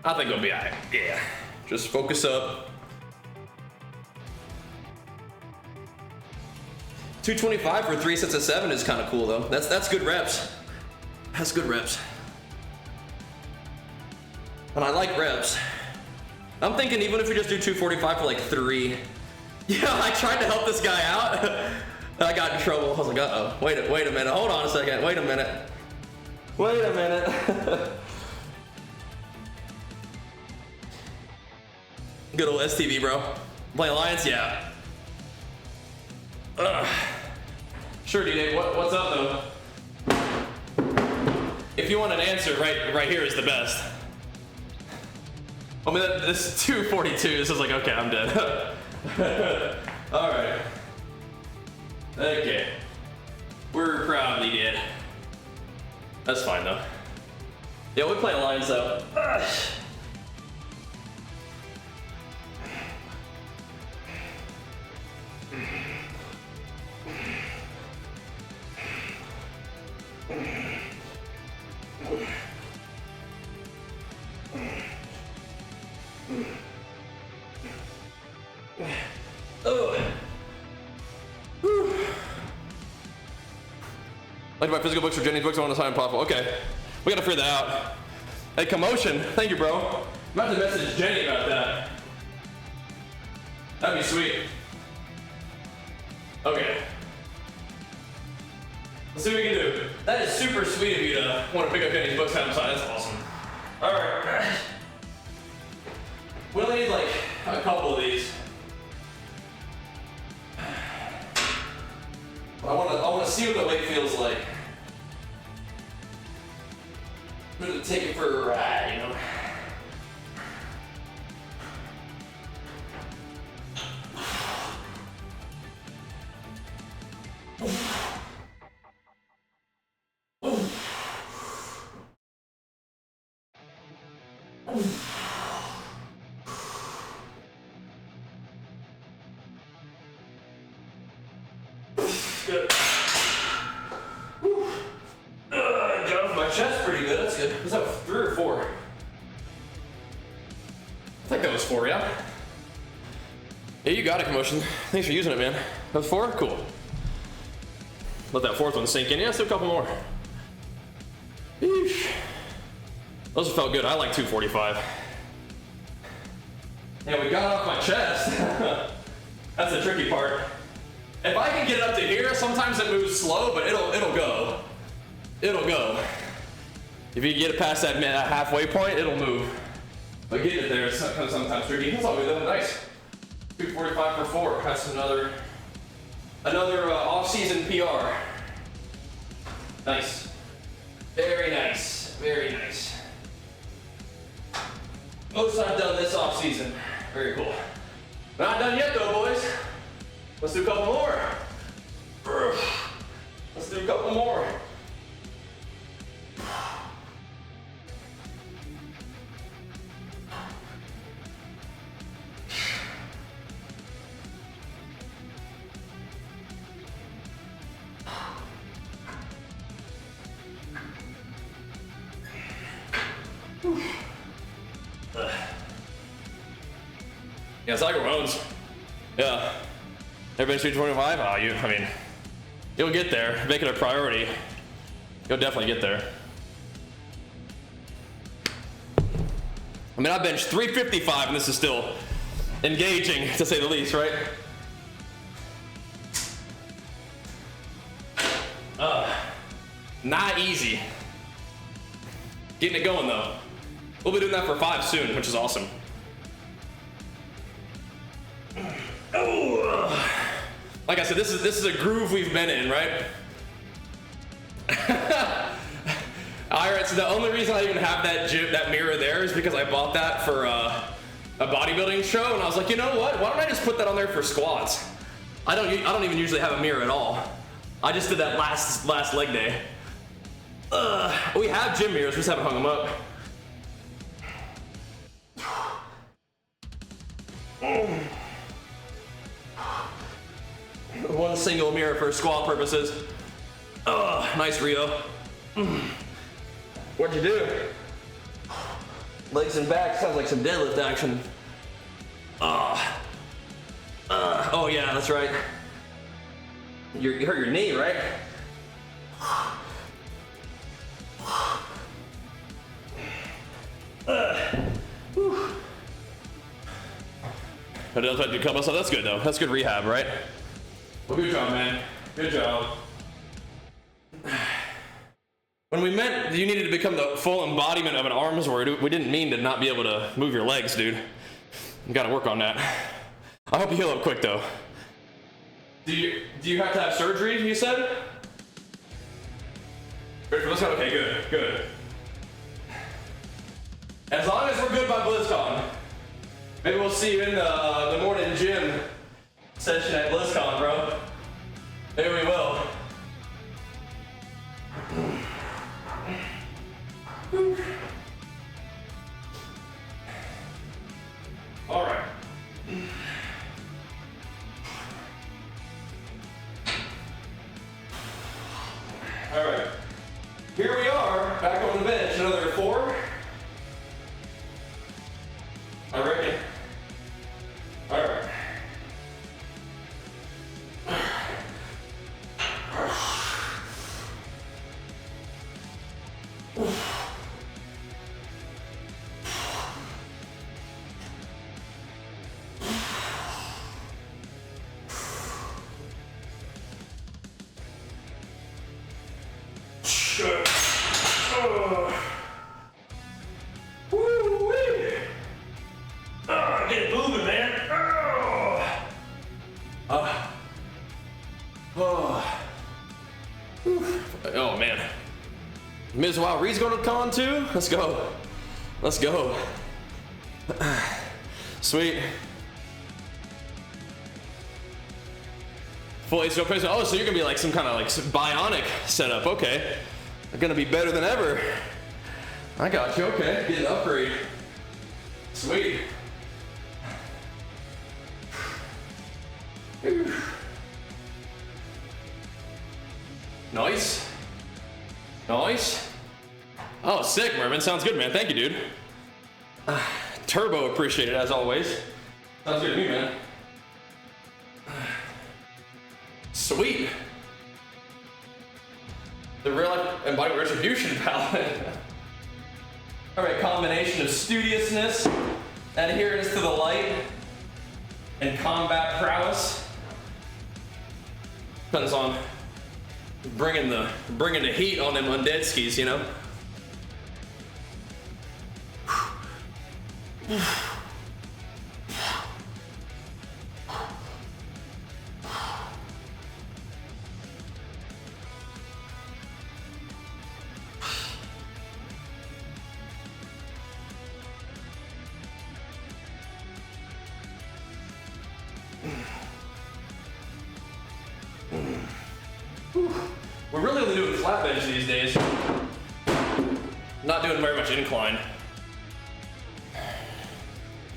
I think we'll be alright. Yeah. Just focus up. 225 for 3 sets of 7 is kind of cool though. That's good reps. That's good reps. And I like reps. I'm thinking even if we just do 245 for like 3. Yeah, I tried to help this guy out. I got in trouble. I was like, uh-oh. Wait a minute. Hold on a second. Wait a minute. Wait a minute. Good old STV, bro. Play Alliance? Yeah. Sure, D-Day. What's up, though? If you want an answer, right here is the best. I mean, this 242, so I was like, okay, I'm dead. All right. Okay. We're proudly dead. That's fine, though. Yeah, we play Alliance, though. Like my physical books or Jenny's books, I want to sign possible. Okay, we gotta figure that out. Hey, Commotion, thank you, bro. I'm about to message Jenny about that. That'd be sweet. Okay. Let's see what we can do. That is super sweet of you to want to pick up Jenny's books and have them signed. That's awesome. All right. We only need like a couple of these. I want to see what the weight feels like. I'm gonna take it for a ride, you know. Good. Got off my chest pretty good. That's good. Was that 3 or 4? I think that was 4, yeah. Yeah, you got it, Commotion. Thanks for using it, man. That was 4? Cool. Let that 4th one sink in. Yeah, let's do a couple more. Eesh. Those felt good. I like 245. Yeah, we got off my chest. That's the tricky part. If I can get it up to here, sometimes it moves slow, but it'll go. It'll go. If you get it past that halfway point, it'll move. But getting it there is sometimes tricky. That's all good though. Nice. 245 for 4. That's another off-season PR. Nice. Very nice. Very nice. Most I've done this off-season. Very cool. Not done yet though, boys. Let's do a couple more. Let's do a couple more. Yeah, it's like Ramones. Yeah. Everybody's 225? Oh, I mean, you'll get there. Make it a priority. You'll definitely get there. I mean, I benched 355 and this is still engaging, to say the least, right? Not easy. Getting it going though. We'll be doing that for 5 soon, which is awesome. Oh, like I said, this is a groove we've been in, right? Alright, so the only reason I even have that mirror there is because I bought that for a bodybuilding show, and I was like, you know what? Why don't I just put that on there for squats? I don't even usually have a mirror at all. I just did that last leg day. We have gym mirrors, we just haven't hung them up. One single mirror for squat purposes. Nice, Rio. What'd you do? Legs and back, sounds like some deadlift action. Oh yeah, that's right. You hurt your knee, right? But that's what so that's good though. That's good rehab, right? Well, good job, man. Good job. When we meant you needed to become the full embodiment of an arms word, we didn't mean to not be able to move your legs, dude. You gotta work on that. I hope you heal up quick though. Do you have to have surgery, you said? Ready for this one? Okay, good. As long as we're good by BlizzCon. Maybe we'll see you in the morning gym session at BlizzCon, bro. Maybe we will. All right. All right. Here we are, back on the bench. Another 4. I reckon. All right. Get it moving, man. Oh man. Ms. Wow, Reed's going to con too? Let's go. Let's go. Sweet. Full HBO placement. Oh, so you're gonna be like some kind of like bionic setup. Okay. Gonna be better than ever. I got you. Okay. Get an upgrade. Sweet. Nice. Nice. Oh, sick, Mervin. Sounds good, man. Thank you, dude. Turbo appreciated as always. Sounds good to me, man. Sweet. The real life embodied retribution palette. All right, combination of studiousness, adherence to the light, and combat prowess. Depends on bringing the heat on them undead skis, you know. We're really only doing flat bench these days. Not doing very much incline.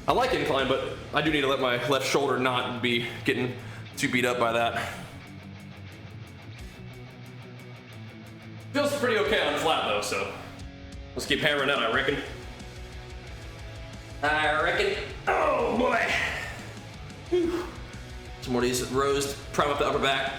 I like incline, but I do need to let my left shoulder not be getting too beat up by that. Feels pretty okay on flat though, so let's keep hammering that, I reckon. Oh boy. Whew. Some more of these rows to prime up the upper back.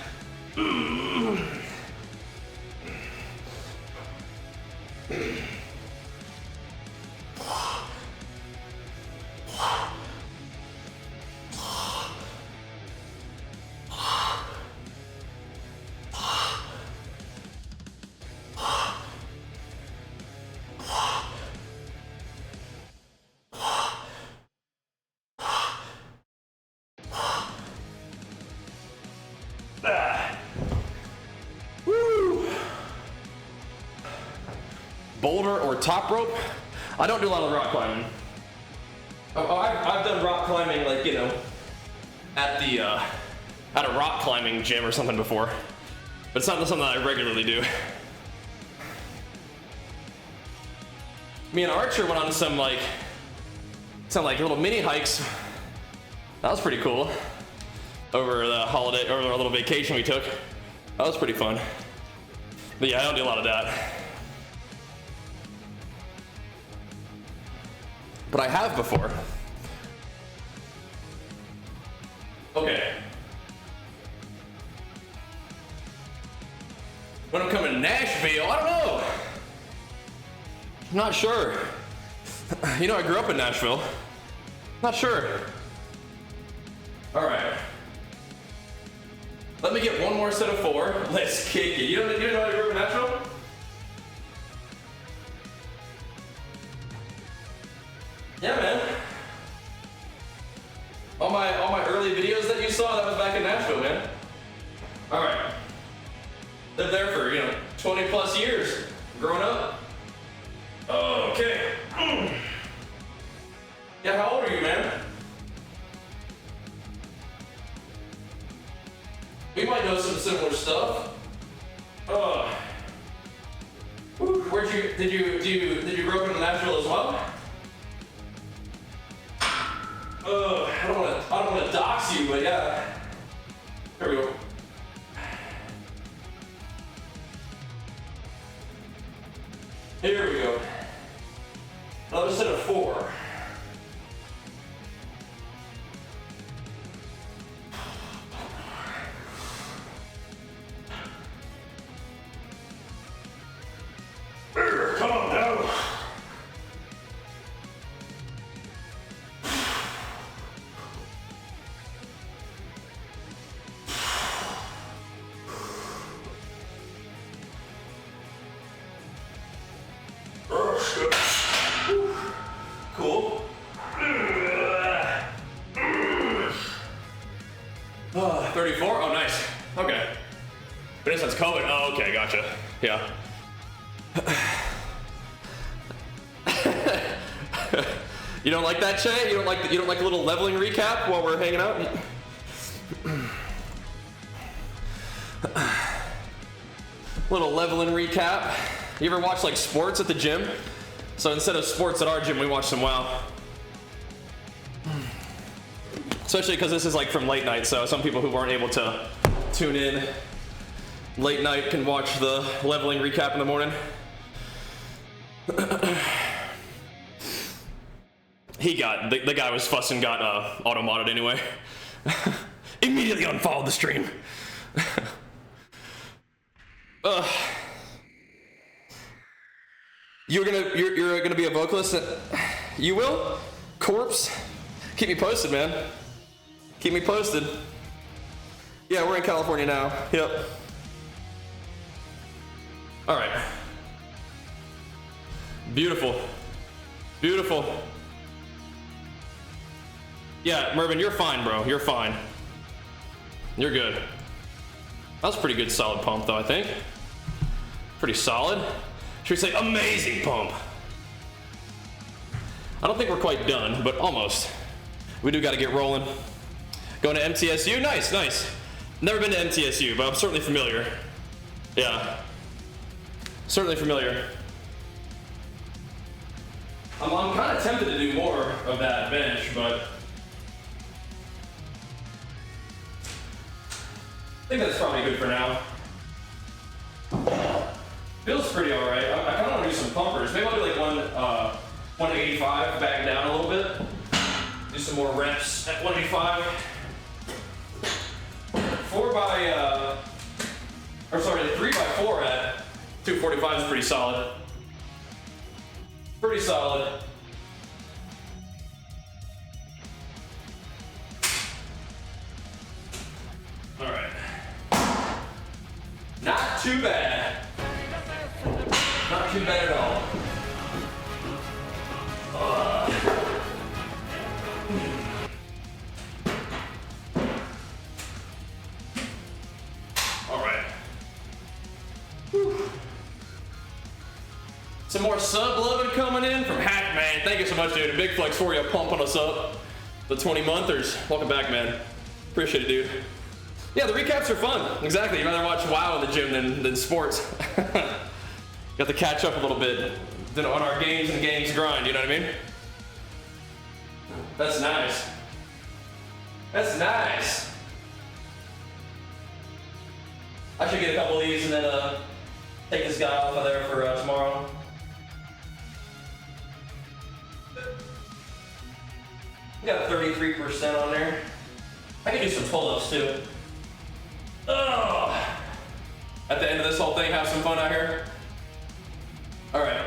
Boulder or top rope? I don't do a lot of rock climbing. I've done rock climbing, like, you know, at a rock climbing gym or something before, but it's not something that I regularly do. Me and Archer went on some like little mini hikes. That was pretty cool. Over the holiday, or our little vacation we took. That was pretty fun. But yeah, I don't do a lot of that. But I have before. Okay. When I'm coming to Nashville, I don't know. I'm not sure. You know, I grew up in Nashville. Not sure. All right. Let me get one more set of 4. Let's kick it. You know I grew up in Nashville? Yeah, man. All my early videos that you saw, that was back in Nashville, man. All right. Lived there for, 20 plus years, growing up. Okay. Yeah, how old are you, man? We might know some similar stuff. Did you grow up in Nashville as well? I don't want to dox you, but yeah. Here we go. Here we go. Another set of 4. Come on now. Cool. 34? Oh, nice. Okay. But this one's COVID. Oh, okay, gotcha. Yeah. You don't like that, Che? You don't like a little leveling recap while we're hanging out? Little leveling recap. You ever watch like sports at the gym? So instead of sports at our gym, we watch some WoW. Especially because this is like from late night, so some people who weren't able to tune in late night can watch the leveling recap in the morning. The guy was fussing, got auto-modded anyway. Immediately unfollowed the stream. You're gonna be a vocalist? You will? Corpse? Keep me posted, man. Keep me posted. Yeah, we're in California now. Yep. All right. Beautiful. Beautiful. Yeah, Mervin, you're fine, bro. You're fine. You're good. That was a pretty good solid pump, though, I think. Pretty solid. Should we say amazing pump? I don't think we're quite done, but almost. We do got to get rolling. Going to MTSU? Nice, nice. Never been to MTSU, but I'm certainly familiar. Yeah. Certainly familiar. I'm kind of tempted to do more of that bench, but I think that's probably good for now. Feels pretty all right. I kind of want to do some pumpers. Maybe I'll do like 185, back down a little bit. Do some more reps at 185. 3 by 4 at 245 is pretty solid. Pretty solid. All right. Not too bad. Not too bad at all. All right. Whew. Some more sub loving coming in from Hack, man. Thank you so much, dude. A big flex for you, pumping us up. The 20-monthers. Welcome back, man. Appreciate it, dude. Yeah, the recaps are fun. Exactly. You'd rather watch WoW in the gym than sports. Got to catch up a little bit on our games and games grind, you know what I mean? That's nice. That's nice. I should get a couple of these and then take this guy off of there for tomorrow. We got 33% on there. I can do some pull-ups too. Oh. At the end of this whole thing, have some fun out here. All right.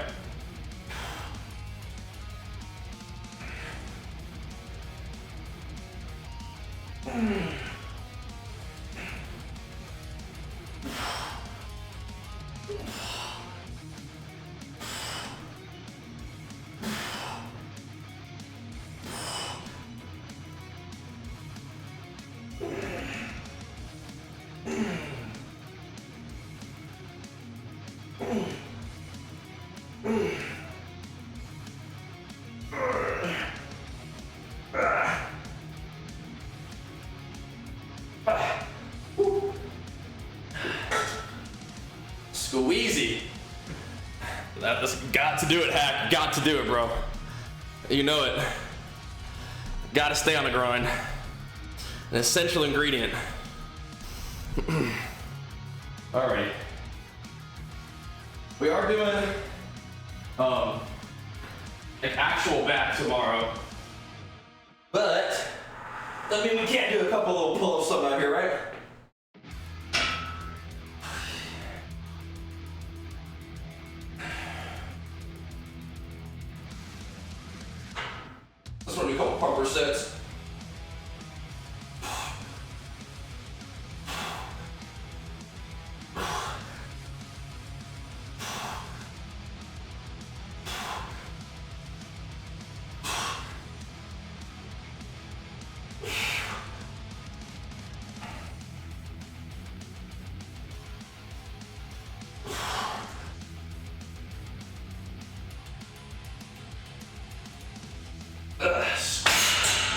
Squeezy. That's got to do it, Hack. Got to do it, bro. You know it. Got to stay on the grind. An essential ingredient. Alrighty. We are doing like actual back tomorrow, but I mean we can't do a couple little pull-ups something out here, right? That's what we call pumper sets.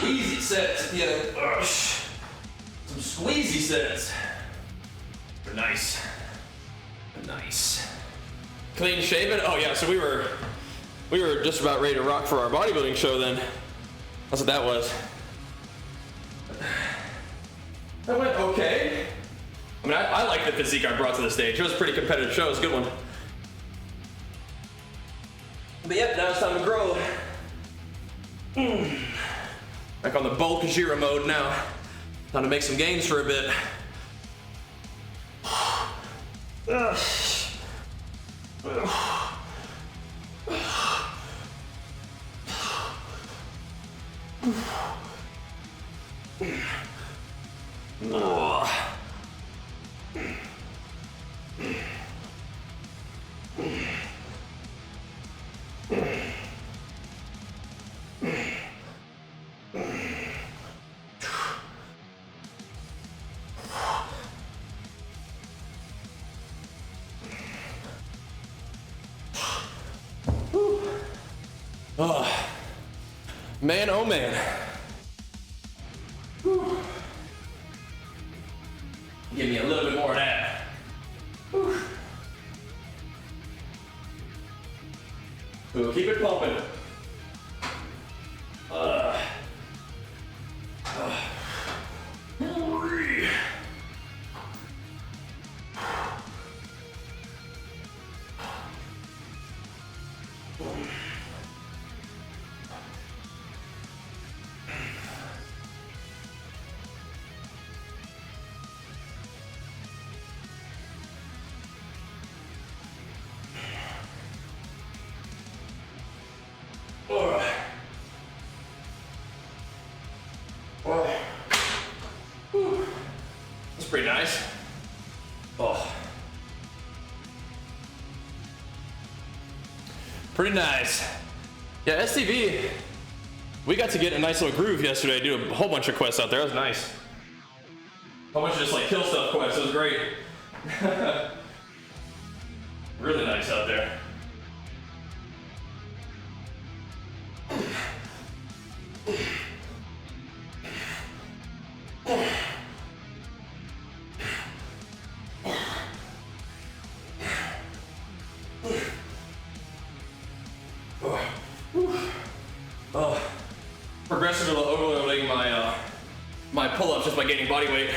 Squeezy sets, yeah. Some squeezy sets. They're nice. They're nice. Clean shaven? Oh yeah, so we were just about ready to rock for our bodybuilding show then. That's what that was. That went okay. I mean, I like the physique I brought to the stage. It was a pretty competitive show. It was a good one. But yep, now it's time to grow. Back on the Bajheera mode now. Time to make some gains for a bit. Oh, man, oh man. Whew. Give me a little bit more of that. Whew. We'll keep it pumping. That's pretty nice. Oh. Pretty nice. Yeah, STV, we got to get a nice little groove yesterday, do a whole bunch of quests out there. That was nice. A whole bunch of just like kill stuff quests. It was great. Really nice out there. Progressively overloading my pull-ups just by gaining body weight.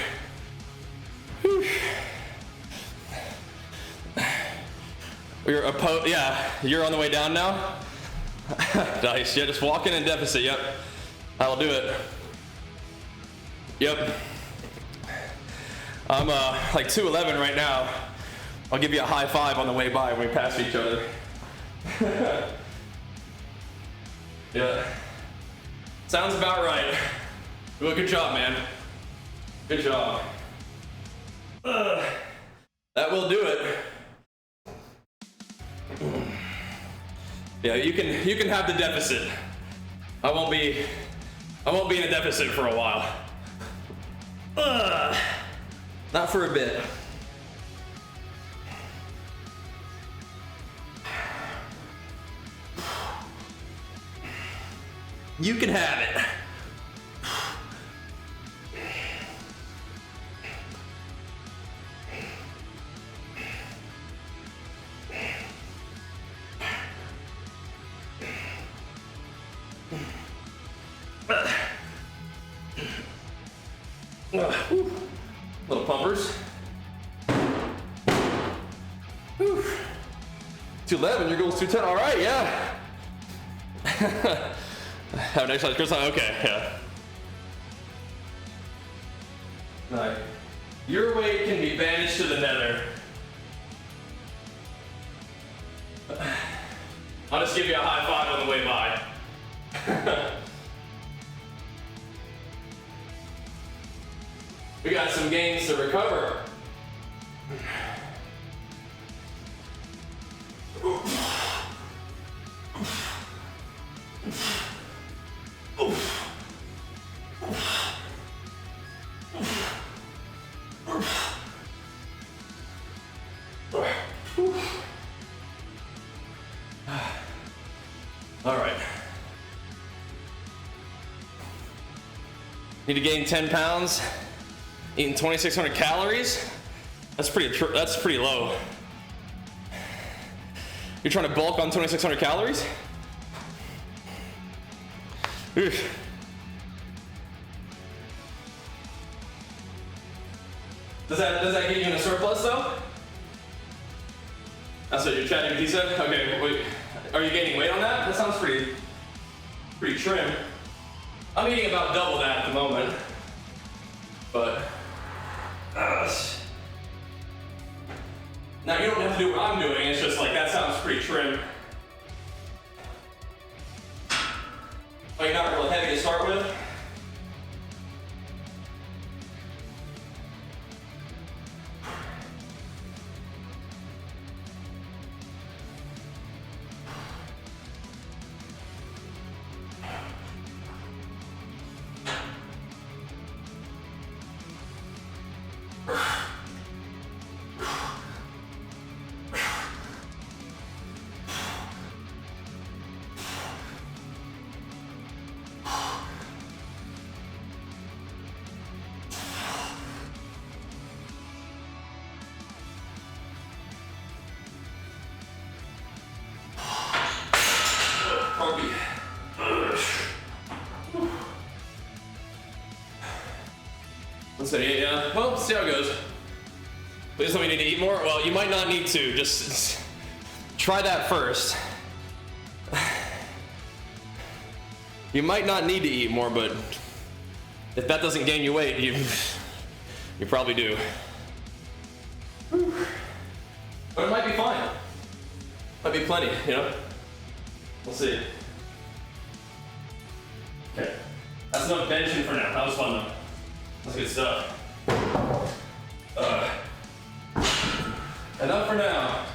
You're on the way down now? Nice, yeah, just walking in deficit, yep. That'll do it. Yep. I'm like 211 right now. I'll give you a high five on the way by when we pass each other. Yeah. Sounds about right. Well, good job, man. Good job. That will do it. Yeah, you can have the deficit. I won't be in a deficit for a while. Not for a bit. You can have it. Little pumpers. 211, your goal's 210. All right, yeah. Have an exercise, Chris. Okay, yeah. Right. Your weight can be banished to the nether. I'll just give you a high five on the way by. We got some gains to recover. All right. Need to gain 10 pounds, eating 2,600 calories. That's pretty low. You're trying to bulk on 2,600 calories? Oof. Does that get you in a surplus though? That's what your ChatGPT said? Okay, wait. Are you gaining weight on that? That sounds pretty trim. I'm eating about double that at the moment. But now you don't have to do what I'm doing, it's just like that sounds pretty trim. Like not real heavy to start with. Let's see, yeah. Well, see how it goes. Please tell me you need to eat more. Well, you might not need to. Just try that first. You might not need to eat more, but if that doesn't gain you weight, you probably do. But it might be fine. Might be plenty, you know? We'll see. Okay. That's enough benching for now. That was fun though. That's good stuff. Enough for now.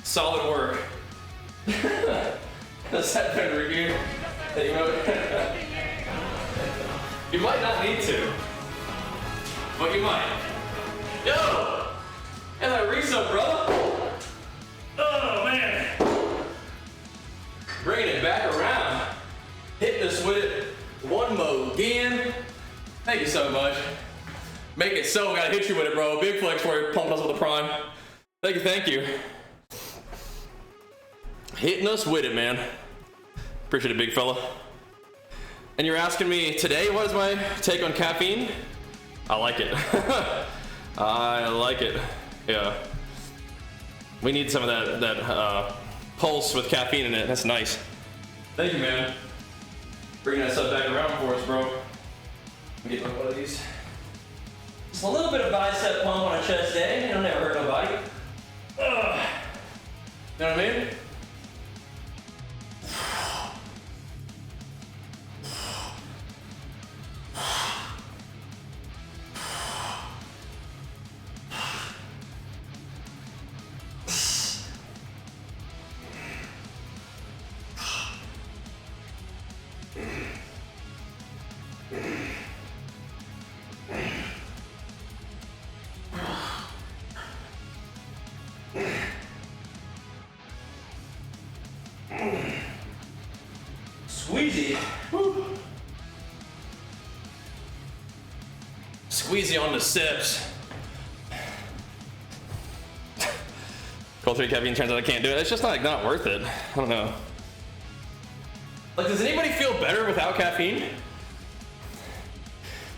Solid work. Does that been review that you wrote? You might not need to, but you might. Yo! And that reset, brother. Oh man. Bringing it back around. Hitting us with it one more again. Thank you so much. Make it so, gotta hit you with it, bro. Big flex for you, pumping us with the prime. Thank you, thank you. Hitting us with it, man. Appreciate it, big fella. And you're asking me today, what is my take on caffeine? I like it. I like it. Yeah. We need some of that pulse with caffeine in it. That's nice. Thank you, man. Bringing that stuff back around for us, bro. Get one of these. Just a little bit of bicep pump on a chest day. It'll never hurt nobody. Ugh. You know what I mean? Squeezy. Woo. Squeezy on the sips. Cold 3 caffeine, turns out I can't do it. It's just not worth it. I don't know. Like, does anybody feel better without caffeine?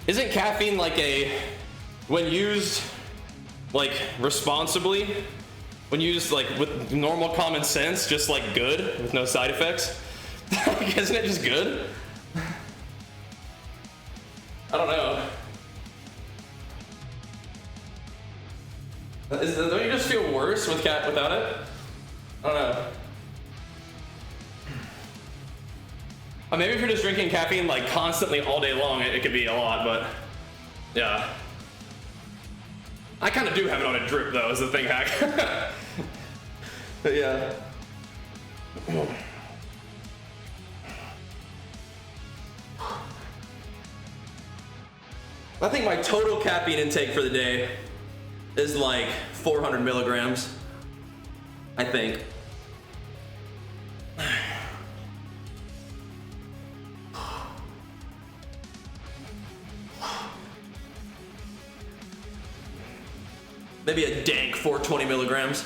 Isn't caffeine like when used like responsibly, when used like with normal common sense, just like good with no side effects? Like, isn't it just good? I don't know. Don't you just feel worse without it? I don't know. Maybe if you're just drinking caffeine like constantly all day long, it could be a lot, but yeah. I kind of do have it on a drip though, is the thing, hack. But yeah. I think my total caffeine intake for the day is like 400 milligrams, I think. Maybe a dank 420 milligrams.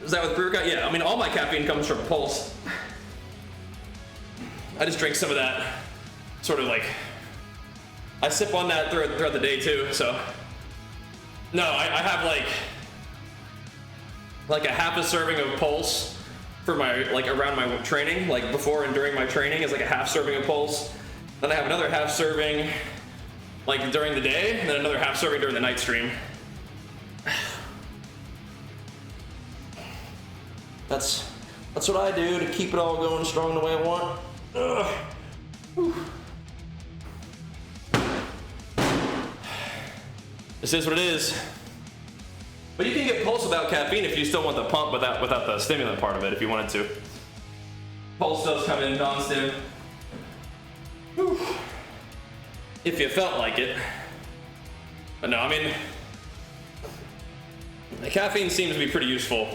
Is that with pre-workout? Yeah, I mean, all my caffeine comes from Pulse. I just drink some of that, sort of like, I sip on that throughout the day too, so. No, I have like a half a serving of Pulse for my, like around my training, like before and during my training is like a half serving of Pulse. Then I have another half serving like during the day, and then another half serving during the night stream. That's what I do to keep it all going strong the way I want. This is what it is. But you can get Pulse without caffeine if you still want the pump without the stimulant part of it, if you wanted to. Pulse does come in non-stim. If you felt like it. But no, I mean, the caffeine seems to be pretty useful.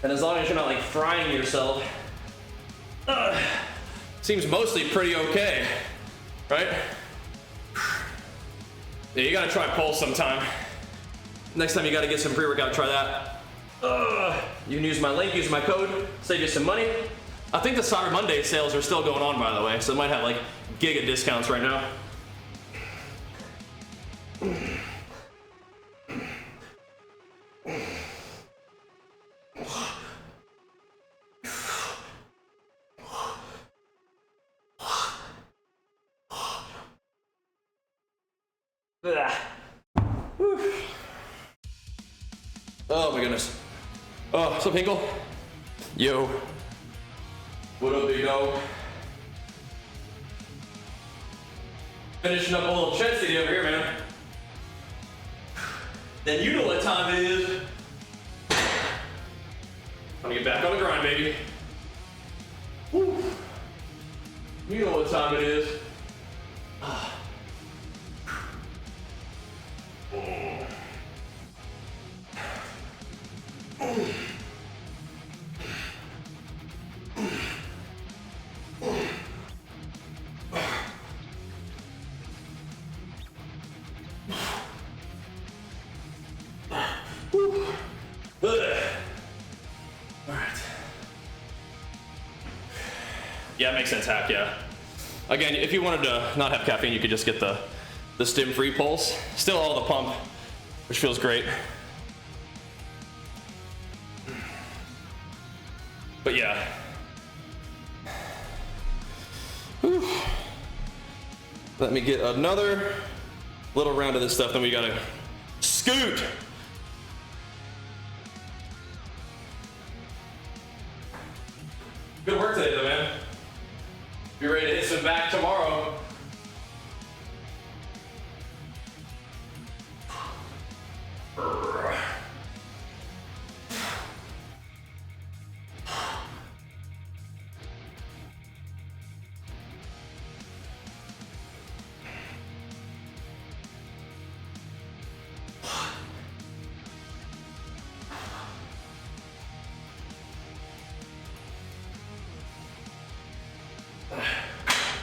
And as long as you're not like frying yourself, seems mostly pretty okay, right? Yeah, you gotta try Pulse sometime. Next time you gotta get some pre-workout, try that. You can use my link, use my code, save you some money. I think the Cyber Monday sales are still going on, by the way, so it might have like giga discounts right now. Oh my goodness. Oh, what's up, Hinkle? Yo. What up, big dog? Finishing up a little chest over here, man. Then you know what time it is. I'm gonna get back on the grind, baby. Woo. You know what time it is. Yeah, it makes sense, Hack, yeah. Again, if you wanted to not have caffeine, you could just get the stim-free Pulse. Still all the pump, which feels great. But yeah. Whew. Let me get another little round of this stuff, then we gotta scoot. Good work today, though, man. Be ready to hit some back tomorrow.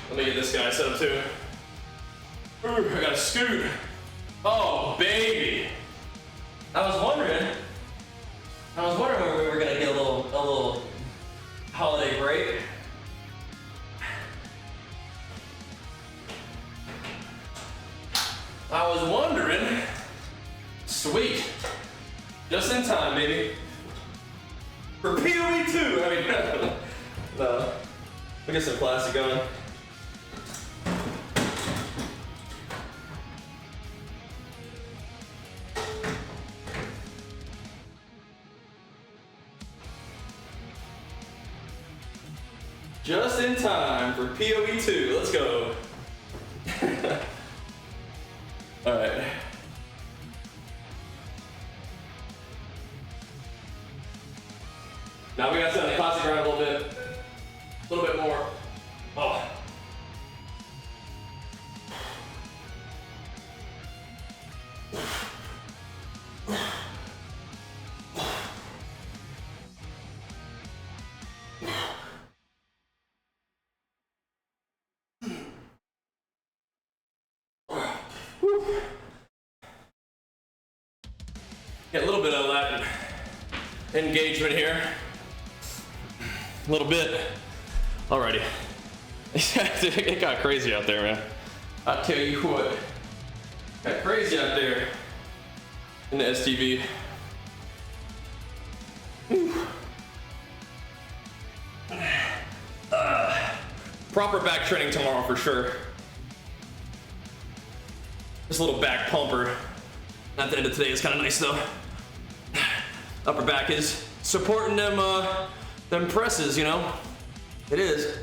Let me get this guy set up too. Ooh, I gotta scoot. Oh, baby. I was wondering when we were gonna get a little holiday break. I was wondering. Sweet. Just in time, baby. For POE 2. I mean, no. We'll get some plastic going. Just in time for POE 2. Let's go. All right. Now we got to set the classic around a little bit more. Oh. Get a little bit of that engagement here. A little bit. Alrighty. It got crazy out there, man. I'll tell you what. Got crazy out there in the STV. Proper back training tomorrow for sure. This little back pumper at the end of today is kind of nice though. Upper back is supporting them presses, you know. It is.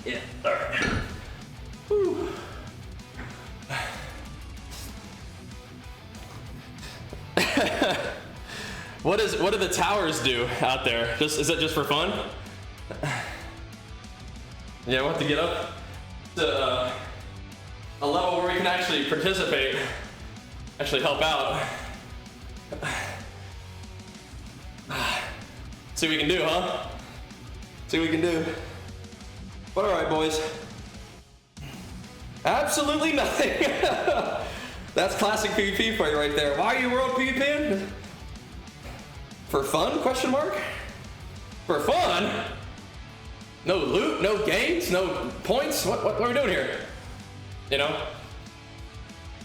Yeah, all right. Whew. What do the towers do out there? Is it just for fun? Yeah, we'll have to get up to a level where we can actually participate, actually help out. See what we can do, huh? See what we can do. But all right, boys. Absolutely nothing. That's classic PvP for you right there. Why are you world PvPing? For fun? Question mark? For fun? No loot? No gains? No points? What are we doing here? You know?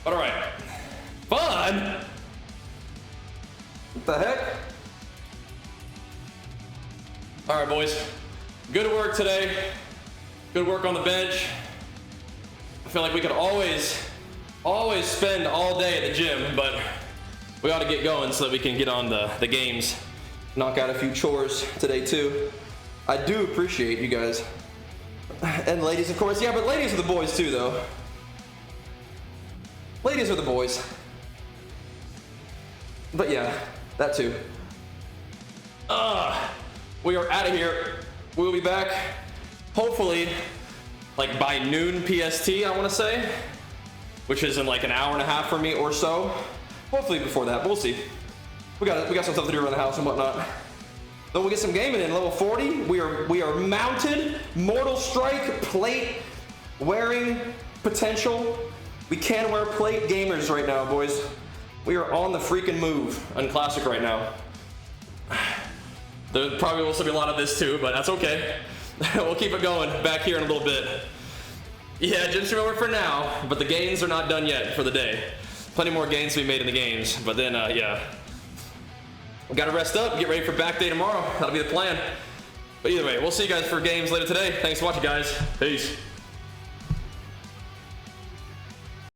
But all right. Fun? What the heck? All right, boys. Good work today. Good work on the bench. I feel like we could always spend all day at the gym, but we ought to get going so that we can get on the games. Knock out a few chores today too. I do appreciate you guys. And ladies, of course. Yeah, but ladies are the boys too, though. Ladies are the boys. But yeah, that too. We are out of here. We'll be back, hopefully, like by noon PST, I want to say, which is in like an hour and a half for me or so. Hopefully before that, but we'll see. We got some stuff to do around the house and whatnot. Then we'll get some gaming in. Level 40. We are mounted. Mortal Strike plate wearing potential. We can wear plate gamers right now, boys. We are on the freaking move on Classic right now. There probably will still be a lot of this too, but that's okay. We'll keep it going back here in a little bit. Yeah, gym stream over for now, but the gains are not done yet for the day. Plenty more gains to be made in the games, but then yeah. We gotta rest up, get ready for back day tomorrow. That'll be the plan. But either way, we'll see you guys for games later today. Thanks for watching, guys. Peace.